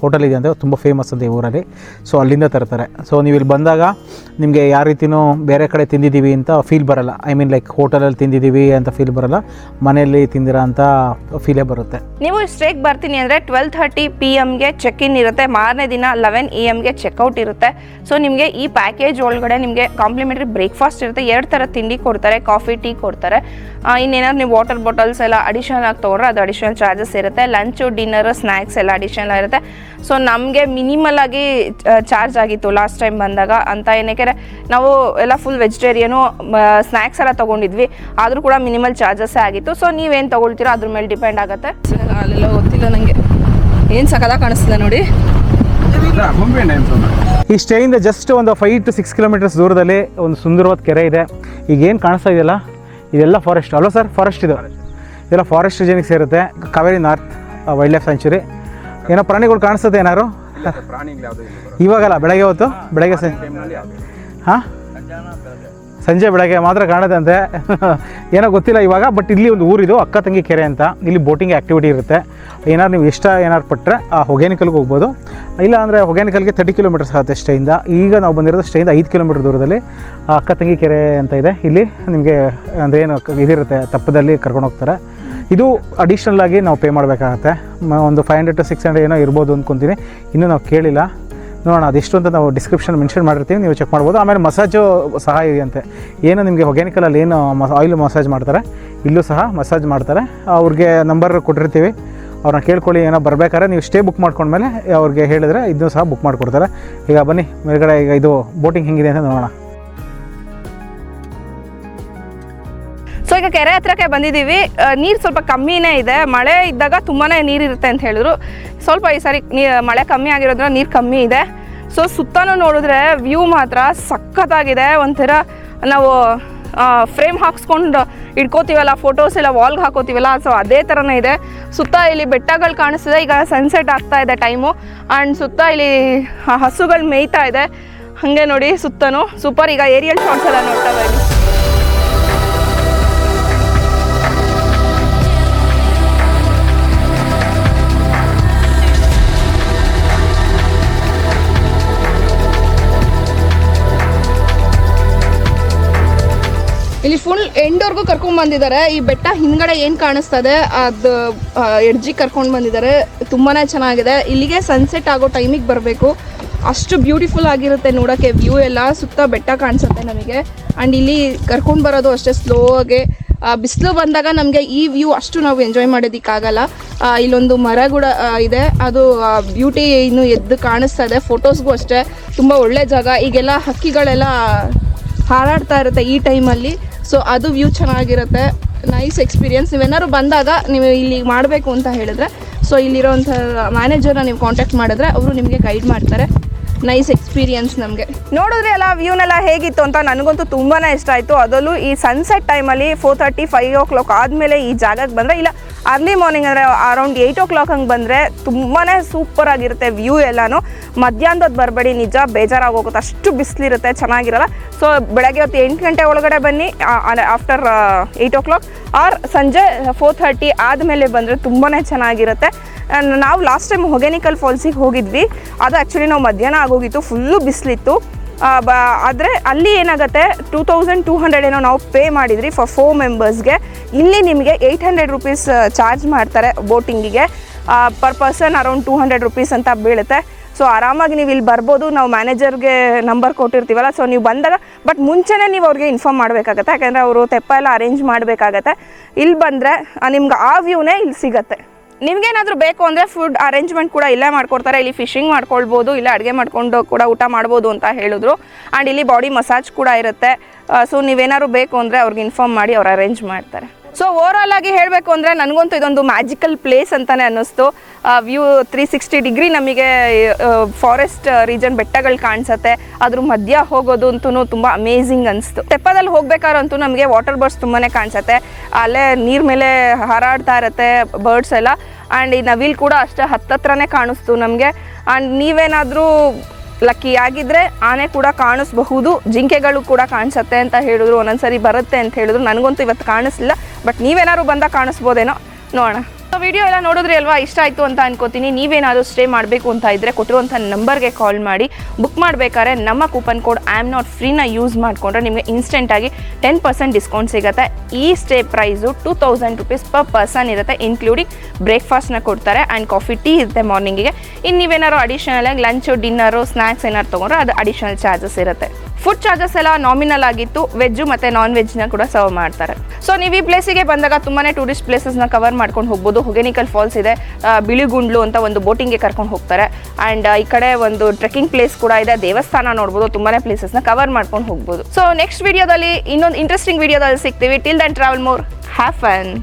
ಹೋಟೆಲ್ ಇದೆ ಅಂದರೆ ತುಂಬ ಫೇಮಸ್ ಅಂತ ಈ ಊರಲ್ಲಿ. ಸೊ ಅಲ್ಲಿಂದ ತರ್ತಾರೆ. ಸೊ ನೀವು ಇಲ್ಲಿ ಬಂದಾಗ ನಿಮಗೆ ಯಾವ ರೀತಿಯೂ ಬೇರೆ ಕಡೆ ತಿಂದಿದ್ದೀವಿ ಅಂತ ಫೀಲ್ ಬರಲ್ಲ. ಐ ಮೀನ್ ಲೈಕ್ ಹೋಟೆಲಲ್ಲಿ ತಿಂದಿದ್ದೀವಿ ಅಂತ ಫೀಲ್ ಬರಲ್ಲ, ಮನೆಯಲ್ಲಿ ತಿಂದಿರೋ ಅಂತ ಫೀಲೇ ಬರುತ್ತೆ. ನೀವು ಸ್ಟೇಗೆ ಬರ್ತೀನಿ ಅಂದರೆ 12:30 PM ಚೆಕ್ ಇನ್ ಇರುತ್ತೆ. ಮಾರನೇ ದಿನ 11 AM ಚೆಕ್ಔಟ್ ಇರುತ್ತೆ. ಸೊ ನಿಮಗೆ ಈ ಪ್ಯಾಕೇಜ್ ಒಳಗಡೆ ನಿಮಗೆ ಕಾಂಪ್ಲಿಮೆಂಟ್ರಿ ಬ್ರೇಕ್ಫಾಸ್ಟ್ ಇರುತ್ತೆ. 2 ಥರ ತಿಂಡಿ ಕೊಡ್ತಾರೆ, ಕಾಫಿ ಟೀ ಕೊಡ್ತಾರೆ. ಇನ್ನೇನಾದ್ರು ನೀವು ವಾಟರ್ ಬಾಟಲ್ಸ್ ಎಲ್ಲ ಅಡಿಷನಲ್ ಆಗಿ ತೊಗೊಂಡ್ರೆ ಅದು ಅಡಿಷನಲ್ ಚಾರ್ಜಸ್ ಇರುತ್ತೆ. ಲಂಚು, ಡಿನ್ನರ್, ಸ್ನ್ಯಾಕ್ಸ್ ಎಲ್ಲ ಅಡಿಷನಲ್ ಇರುತ್ತೆ. ಸೊ ನಮಗೆ ಮಿನಿಮಲ್ ಆಗಿ ಚಾರ್ಜ್ ಆಗಿತ್ತು ಲಾಸ್ಟ್ ಟೈಮ್ ಬಂದಾಗ ಅಂತ. ಏನಕ್ಕೆ ನಾವು ಎಲ್ಲ ಫುಲ್ ವೆಜಿಟೇರಿಯನು, ಸ್ನ್ಯಾಕ್ಸ್ ಎಲ್ಲ ತೊಗೊಂಡಿದ್ವಿ. ಆದರೂ ಕೂಡ ಮಿನಿಮಲ್ ಚಾರ್ಜಸ್ಸೇ ಆಗಿತ್ತು. ಸೊ ನೀವೇನು ತೊಗೊಳ್ತೀರೋ ಅದ್ರ ಮೇಲೆ ಡಿಪೆಂಡ್ ಆಗುತ್ತೆ. ಅಲ್ಲೆಲ್ಲ ಗೊತ್ತಿಲ್ಲ ನನಗೆ ಏನು ಸಕಲ ಕಾಣಿಸ್ತದೆ ನೋಡಿ. ಈ ಸ್ಟೇಯಿಂದ ಜಸ್ಟ್ ಒಂದು 5 to 6 ಕಿಲೋಮೀಟರ್ಸ್ ದೂರದಲ್ಲಿ ಒಂದು ಸುಂದರವಾದ ಕೆರೆ ಇದೆ. ಈಗ ಏನು ಕಾಣಿಸ್ತಾ ಇದೆಯಲ್ಲ ಇದೆಲ್ಲ ಫಾರೆಸ್ಟ್ ಅಲ್ವಾ ಸರ್? ಫಾರೆಸ್ಟ್ ಇದೆಲ್ಲ ಫಾರೆಸ್ಟ್ ರೀಜನಿಗೆ ಸೇರುತ್ತೆ. Kaveri north wildlife sanctuary. ಏನೋ ಪ್ರಾಣಿಗಳು ಕಾಣಿಸ್ತದೆ ಏನಾರು? ಇವಾಗಲ್ಲ, ಬೆಳಗ್ಗೆ ಹೊತ್ತು, ಬೆಳಗ್ಗೆ ಹಾಂ ಸಂಜೆ ಬೆಳಗ್ಗೆ ಮಾತ್ರ ಕಾಣುತ್ತಂತೆ. ಏನೋ ಗೊತ್ತಿಲ್ಲ ಇವಾಗ. ಬಟ್ ಇಲ್ಲಿ ಒಂದು ಊರಿದು ಅಕ್ಕ ತಂಗಿ ಕೆರೆ ಅಂತ. ಇಲ್ಲಿ ಬೋಟಿಂಗ್ ಆ್ಯಕ್ಟಿವಿಟಿ ಇರುತ್ತೆ. ಏನಾದ್ರು ನೀವು ಏನಾದ್ರು ಪಟ್ಟರೆ ಆ ಹೊಗೇನಿಕಲ್ಗೆ ಹೋಗ್ಬೋದು. ಇಲ್ಲ ಅಂದರೆ ಹೊಗೇನಿಕಲ್ಗೆ 30 ಕಿಲೋಮೀಟರ್ಸ್ ಆಗುತ್ತೆ ಸ್ಟೇಯಿಂದ. ಈಗ ನಾವು ಬಂದಿರೋದು ಸ್ಟೇಯಿಂದ 5 ಕಿಲೋಮೀಟರ್ ದೂರದಲ್ಲಿ ಅಕ್ಕ ತಂಗಿ ಕೆರೆ ಅಂತ ಇದೆ. ಇಲ್ಲಿ ನಿಮಗೆ ಅಂದರೆ ಏನು ಇದಿರುತ್ತೆ, ತಪ್ಪದಲ್ಲಿ ಕರ್ಕೊಂಡು ಹೋಗ್ತಾರೆ. ಇದು ಅಡಿಷ್ನಲ್ ಆಗಿ ನಾವು ಪೇ ಮಾಡಬೇಕಾಗತ್ತೆ. ಒಂದು 500 to 600 ಏನೋ ಇರ್ಬೋದು ಅಂದ್ಕೊತೀನಿ, ಇನ್ನೂ ನಾವು ಕೇಳಿಲ್ಲ. ನೋಡೋಣ ಅದೆಷ್ಟು ಅಂತ ನಾವು ಡಿಸ್ಕ್ರಿಪ್ಷನ್ ಮೆನ್ಷನ್ ಮಾಡಿರ್ತೀವಿ, ನೀವು ಚೆಕ್ ಮಾಡ್ಬೋದು. ಆಮೇಲೆ ಮಸಾಜು ಸಹ ಇದೆಯಂತೆ. ಏನು ನಿಮಗೆ ಹೊಗ್ಯಾನಿಕಲಲ್ಲಿ ಏನು ಆಯಿಲ್ ಮಸಾಜ್ ಮಾಡ್ತಾರೆ, ಇಲ್ಲೂ ಸಹ ಮಸಾಜ್ ಮಾಡ್ತಾರೆ. ಅವ್ರಿಗೆ ನಂಬರ್ ಕೊಟ್ಟಿರ್ತೀವಿ, ಅವ್ರನ್ನ ಕೇಳ್ಕೊಳ್ಳಿ. ಏನೋ ಬರಬೇಕಾದ್ರೆ ನೀವು ಸ್ಟೇ ಬುಕ್ ಮಾಡ್ಕೊಂಡ್ಮೇಲೆ ಅವ್ರಿಗೆ ಹೇಳಿದ್ರೆ ಇದನ್ನು ಸಹ ಬುಕ್ ಮಾಡಿಕೊಡ್ತಾರೆ. ಈಗ ಬನ್ನಿ ಮೇಲ್ಗಡೆ, ಈಗ ಇದು ಬೋಟಿಂಗ್ ಹೆಂಗಿದೆ ಅಂತ ನೋಡೋಣ. ಸೊ ಈಗ ಕೆರೆ ಹತ್ರಕ್ಕೆ ಬಂದಿದ್ದೀವಿ. ನೀರು ಸ್ವಲ್ಪ ಕಮ್ಮಿನೇ ಇದೆ. ಮಳೆ ಇದ್ದಾಗ ತುಂಬಾ ನೀರಿರುತ್ತೆ ಅಂತ ಹೇಳಿದ್ರು. ಸ್ವಲ್ಪ ಈ ಸಾರಿ ಮಳೆ ಕಮ್ಮಿ ಆಗಿರೋದ್ರಿಂದ ನೀರು ಕಮ್ಮಿ ಇದೆ. ಸೊ ಸುತ್ತಲೂ ನೋಡಿದ್ರೆ ವ್ಯೂ ಮಾತ್ರ ಸಖತ್ತಾಗಿದೆ. ಒಂಥರ ನಾವು ಫ್ರೇಮ್ ಹಾಕ್ಸ್ಕೊಂಡು ಇಟ್ಕೋತೀವಲ್ಲ, ಫೋಟೋಸ್ ಎಲ್ಲ ವಾಲ್ಗೆ ಹಾಕೋತೀವಲ್ಲ, ಸೊ ಅದೇ ಥರನೇ ಇದೆ. ಸುತ್ತ ಇಲ್ಲಿ ಬೆಟ್ಟಗಳು ಕಾಣಿಸ್ತಿದೆ. ಈಗ ಸನ್ಸೆಟ್ ಆಗ್ತಾ ಇದೆ ಟೈಮು. ಆ್ಯಂಡ್ ಸುತ್ತ ಇಲ್ಲಿ ಹಸುಗಳು ಮೇಯ್ತಾ ಇದೆ. ಹಾಗೆ ನೋಡಿ ಸುತ್ತನೂ ಸೂಪರ್. ಈಗ ಏರಿಯಲ್ ಶಾಟ್ಸ್ ಎಲ್ಲ ನೋಡ್ತಾ ಇದ್ದೀವಿ. ಇಲ್ಲಿ ಫುಲ್ ಎಂಡ್ವರೆಗೂ ಕರ್ಕೊಂಡು ಬಂದಿದ್ದಾರೆ. ಈ ಬೆಟ್ಟ ಹಿಂದ್ಗಡೆ ಏನು ಕಾಣಿಸ್ತದೆ ಅದು ಎಡ್ಜಿಗೆ ಕರ್ಕೊಂಡು ಬಂದಿದ್ದಾರೆ. ತುಂಬಾ ಚೆನ್ನಾಗಿದೆ. ಇಲ್ಲಿಗೆ ಸನ್ಸೆಟ್ ಆಗೋ ಟೈಮಿಗೆ ಬರಬೇಕು. ಅಷ್ಟು ಬ್ಯೂಟಿಫುಲ್ ಆಗಿರುತ್ತೆ ನೋಡೋಕ್ಕೆ. ವ್ಯೂ ಎಲ್ಲ ಸುತ್ತ ಬೆಟ್ಟ ಕಾಣಿಸುತ್ತೆ ನಮಗೆ. ಆ್ಯಂಡ್ ಇಲ್ಲಿ ಕರ್ಕೊಂಡು ಬರೋದು ಅಷ್ಟೇ ಸ್ಲೋ ಆಗಿ. ಬಿಸಿಲು ಬಂದಾಗ ನಮಗೆ ಈ ವ್ಯೂ ಅಷ್ಟು ನಾವು ಎಂಜಾಯ್ ಮಾಡೋದಕ್ಕಾಗಲ್ಲ. ಇಲ್ಲೊಂದು ಮರ ಕೂಡ ಇದೆ, ಅದು ಬ್ಯೂಟಿ ಇನ್ನು ಎದ್ದು ಕಾಣಿಸ್ತಾ ಇದೆ. ಫೋಟೋಸ್ಗೂ ಅಷ್ಟೇ ತುಂಬ ಒಳ್ಳೆ ಜಾಗ. ಈಗೆಲ್ಲ ಹಕ್ಕಿಗಳೆಲ್ಲ ಹಾರಾಡ್ತಾ ಇರುತ್ತೆ ಈ ಟೈಮಲ್ಲಿ. ಸೊ ಅದು ವ್ಯೂ ಚೆನ್ನಾಗಿರುತ್ತೆ. Nice experience. ನೀವೇನಾದ್ರು ಬಂದಾಗ ನೀವು ಇಲ್ಲಿ ಮಾಡಬೇಕು ಅಂತ ಹೇಳಿದ್ರೆ, ಸೊ ಇಲ್ಲಿರೋಂಥ ಮ್ಯಾನೇಜರ್ನ ನೀವು ಕಾಂಟ್ಯಾಕ್ಟ್ ಮಾಡಿದ್ರೆ ಅವರು ನಿಮಗೆ ಗೈಡ್ ಮಾಡ್ತಾರೆ. ನೈಸ್ ಎಕ್ಸ್ಪೀರಿಯನ್ಸ್ ನಮಗೆ. ನೋಡಿದ್ರೆ ಎಲ್ಲ ವ್ಯೂನೆಲ್ಲ ಹೇಗಿತ್ತು ಅಂತ ನನಗಂತೂ ತುಂಬಾ ಇಷ್ಟ ಆಯಿತು. ಅದರಲ್ಲೂ ಈ ಸನ್ಸೆಟ್ ಟೈಮಲ್ಲಿ 4:30, 5 o'clock ಆದಮೇಲೆ ಈ ಜಾಗಕ್ಕೆ ಬಂದರೆ, ಇಲ್ಲ ಅರ್ಲಿ ಮಾರ್ನಿಂಗ್ ಅಂದರೆ ಅರೌಂಡ್ 8 o'clock ಹಂಗೆ ಬಂದರೆ ತುಂಬಾ ಸೂಪರಾಗಿರುತ್ತೆ ವ್ಯೂ ಎಲ್ಲನೂ. ಮಧ್ಯಾಹ್ನದೊತ್ತು ಬರಬೇಡಿ, ನಿಜ ಬೇಜಾರಾಗೋಗುತ್ತೆ. ಅಷ್ಟು ಬಿಸಿಲಿರುತ್ತೆ, ಚೆನ್ನಾಗಿರಲ್ಲ. ಸೊ ಬೆಳಗ್ಗೆ ಹೊತ್ತು 8 ಗಂಟೆ ಒಳಗಡೆ ಬನ್ನಿ, ಆಫ್ಟರ್ 8 o'clock, ಆರ್ ಸಂಜೆ 4:30 ಆದಮೇಲೆ ಬಂದರೆ ತುಂಬಾ ಚೆನ್ನಾಗಿರುತ್ತೆ. ನಾವು ಲಾಸ್ಟ್ ಟೈಮ್ ಹೊಗೇನಿಕಲ್ ಫಾಲ್ಸಿಗೆ ಹೋಗಿದ್ವಿ. ಅದು ಆ್ಯಕ್ಚುಲಿ ನಾವು ಮಧ್ಯಾಹ್ನ ಆಗೋಗಿತ್ತು, ಫುಲ್ಲು ಬಿಸಿಲಿತ್ತು. ಆದರೆ ಅಲ್ಲಿ ಏನಾಗುತ್ತೆ, 2200 ಏನೋ ನಾವು ಪೇ ಮಾಡಿದ್ರಿ ಫಾರ್ 4 ಮೆಂಬರ್ಸ್ಗೆ. ಇಲ್ಲಿ ನಿಮಗೆ 800 rupees ಚಾರ್ಜ್ ಮಾಡ್ತಾರೆ ಬೋಟಿಂಗಿಗೆ. ಪರ್ ಪರ್ಸನ್ ಅರೌಂಡ್ 200 rupees ಅಂತ ಬೀಳುತ್ತೆ. ಸೊ ಆರಾಮಾಗಿ ನೀವು ಇಲ್ಲಿ ಬರ್ಬೋದು. ನಾವು ಮ್ಯಾನೇಜರ್ಗೆ ನಂಬರ್ ಕೊಟ್ಟಿರ್ತೀವಲ್ಲ, ಸೊ ನೀವು ಬಂದಾಗ ಬಟ್ ಮುಂಚೆನೇ ನೀವು ಅವ್ರಿಗೆ ಇನ್ಫಾರ್ಮ್ ಮಾಡಬೇಕಾಗತ್ತೆ, ಯಾಕೆಂದರೆ ಅವರು ತೆಪ್ಪ ಎಲ್ಲ ಅರೇಂಜ್ ಮಾಡಬೇಕಾಗತ್ತೆ. ಇಲ್ಲಿ ಬಂದರೆ ನಿಮ್ಗೆ ಆ ವ್ಯೂನೇ ಇಲ್ಲಿ ಸಿಗುತ್ತೆ. ನಿಮಗೇನಾದರೂ ಬೇಕು ಅಂದರೆ ಫುಡ್ ಅರೇಂಜ್ಮೆಂಟ್ ಕೂಡ ಇಲ್ಲೇ ಮಾಡ್ಕೊಡ್ತಾರೆ. ಇಲ್ಲಿ ಫಿಶಿಂಗ್ ಮಾಡ್ಕೊಳ್ಬೋದು, ಇಲ್ಲ ಅಡುಗೆ ಮಾಡ್ಕೊಂಡು ಕೂಡ ಊಟ ಮಾಡ್ಬೋದು ಅಂತ ಹೇಳಿದ್ರು. ಆ್ಯಂಡ್ ಇಲ್ಲಿ ಬಾಡಿ ಮಸಾಜ್ ಕೂಡ ಇರುತ್ತೆ. ಸೊ ನೀವೇನಾದ್ರು ಬೇಕು ಅಂದರೆ ಅವ್ರಿಗೆ ಇನ್ಫಾರ್ಮ್ ಮಾಡಿ ಅವ್ರು ಅರೇಂಜ್ ಮಾಡ್ತಾರೆ. ಸೊ ಓವರಾಲ್ ಆಗಿ ಹೇಳಬೇಕು ಅಂದರೆ ನನಗಂತೂ ಇದೊಂದು ಮ್ಯಾಜಿಕಲ್ ಪ್ಲೇಸ್ ಅಂತಲೇ ಅನ್ನಿಸ್ತು. ವ್ಯೂ 360 ಡಿಗ್ರಿ ನಮಗೆ ಫಾರೆಸ್ಟ್ ರೀಜನ್ ಬೆಟ್ಟಗಳು ಕಾಣಿಸುತ್ತೆ. ಅದ್ರ ಮಧ್ಯ ಹೋಗೋದು ಅಂತೂ ತುಂಬ ಅಮೇಝಿಂಗ್ ಅನಿಸ್ತು. ತೆಪ್ಪದಲ್ಲಿ ಹೋಗ್ಬೇಕಾದ್ರಂತೂ ನಮಗೆ ವಾಟರ್ ಬರ್ಡ್ಸ್ ತುಂಬಾ ಕಾಣಿಸುತ್ತೆ. ಅಲ್ಲೇ ನೀರು ಮೇಲೆ ಹಾರಾಡ್ತಾ ಇರುತ್ತೆ ಬರ್ಡ್ಸ್ ಎಲ್ಲ. ಆ್ಯಂಡ್ ಈ ನವಿಲ್ ಕೂಡ ಅಷ್ಟೇ ಹತ್ತತ್ರನೇ ಕಾಣಿಸ್ತು ನಮಗೆ. ಆ್ಯಂಡ್ ನೀವೇನಾದರೂ ಲಕ್ಕಿ ಆಗಿದ್ದರೆ ಆನೆ ಕೂಡ ಕಾಣಿಸ್ಬಹುದು, ಜಿಂಕೆಗಳು ಕೂಡ ಕಾಣಿಸುತ್ತೆ ಅಂತ ಹೇಳಿದ್ರು. ಒಂದೊಂದ್ಸರಿ ಬರುತ್ತೆ ಅಂತ ಹೇಳಿದ್ರು. ನನಗಂತೂ ಇವತ್ತು ಕಾಣಿಸ್ಲಿಲ್ಲ, ಬಟ್ ನೀವೇನಾದ್ರು ಬಂದಾಗ ಕಾಣಿಸ್ಬೋದೇನೋ, ನೋಡೋಣ. ಸೊ ವಿಡಿಯೋ ಎಲ್ಲ ನೋಡಿದ್ರಿ ಅಲ್ವಾ, ಇಷ್ಟ ಆಯಿತು ಅಂತ ಅನ್ಕೋತೀನಿ. ನೀವೇನಾದರೂ ಸ್ಟೇ ಮಾಡಬೇಕು ಅಂತ ಇದ್ದರೆ ಕೊಟ್ಟಿರುವಂಥ ನಂಬರ್ಗೆ ಕಾಲ್ ಮಾಡಿ ಬುಕ್ ಮಾಡಬೇಕಾದ್ರೆ ನಮ್ಮ ಕೂಪನ್ ಕೋಡ್ IAM-NOT FREE-ನ ಯೂಸ್ ಮಾಡಿಕೊಂಡ್ರೆ ನಿಮಗೆ ಇನ್ಸ್ಟೆಂಟಾಗಿ 10% ಡಿಸ್ಕೌಂಟ್ ಸಿಗುತ್ತೆ. ಈ stay price 2000 rupees per person ಇರುತ್ತೆ. ಇನ್ಕ್ಲೂಡಿಂಗ್ ಬ್ರೇಕ್ಫಾಸ್ಟ್ನ ಕೊಡ್ತಾರೆ ಆ್ಯಂಡ್ ಕಾಫಿ ಟೀ ಇರುತ್ತೆ ಮಾರ್ನಿಂಗಿಗೆ. ಇನ್ನು ನೀವೇನಾದ್ರು ಅಡಿಷನಲಾಗಿ ಲಂಚು, ಡಿನ್ನರು, ಸ್ನ್ಯಾಕ್ಸ್ ಏನಾದ್ರು ತೊಗೊಂಡ್ರೆ ಅದು ಅಡಿಷನಲ್ ಚಾರ್ಜಸ್ ಇರುತ್ತೆ. ಫುಡ್ ಚಾರ್ಜಸ್ ಎಲ್ಲ ನಾಮಿನಲ್ ಆಗಿತ್ತು. ವೆಜ್ಜು ಮತ್ತು ನಾನ್ ವೆಜ್ನ ಕೂಡ ಸರ್ವ್ ಮಾಡ್ತಾರೆ. ಸೊ ನೀವು ಈ ಪ್ಲೇಸಿಗೆ ಬಂದಾಗ ತುಂಬಾ ಟೂರಿಸ್ಟ್ ಪ್ಲೇಸಸ್ನ ಕವರ್ ಮಾಡ್ಕೊಂಡು ಹೋಗ್ಬೋದು. ಹೊಗೇನಿಕಲ್ ಫಾಲ್ಸ್ ಇದೆ, ಬಿಳಿಗುಂಡ್ಲು ಅಂತ ಒಂದು ಬೋಟಿಂಗ್ಗೆ ಕರ್ಕೊಂಡು ಹೋಗ್ತಾರೆ. ಆ್ಯಂಡ್ ಈ ಕಡೆ ಒಂದು ಟ್ರೆಕ್ಕಿಂಗ್ ಪ್ಲೇಸ್ ಕೂಡ ಇದೆ, ದೇವಸ್ಥಾನ ನೋಡ್ಬೋದು. ತುಂಬಾ ಪ್ಲೇಸಸ್ನ ಕವರ್ ಮಾಡ್ಕೊಂಡು ಹೋಗ್ಬೋದು. ಸೊ ನೆಕ್ಸ್ಟ್ ವಿಡಿಯೋದಲ್ಲಿ ಇನ್ನೊಂದು ಇಂಟ್ರೆಸ್ಟಿಂಗ್ ವಿಡಿಯೋದಲ್ಲಿ ಸಿಗ್ತೀವಿ. Till then travel more, have fun.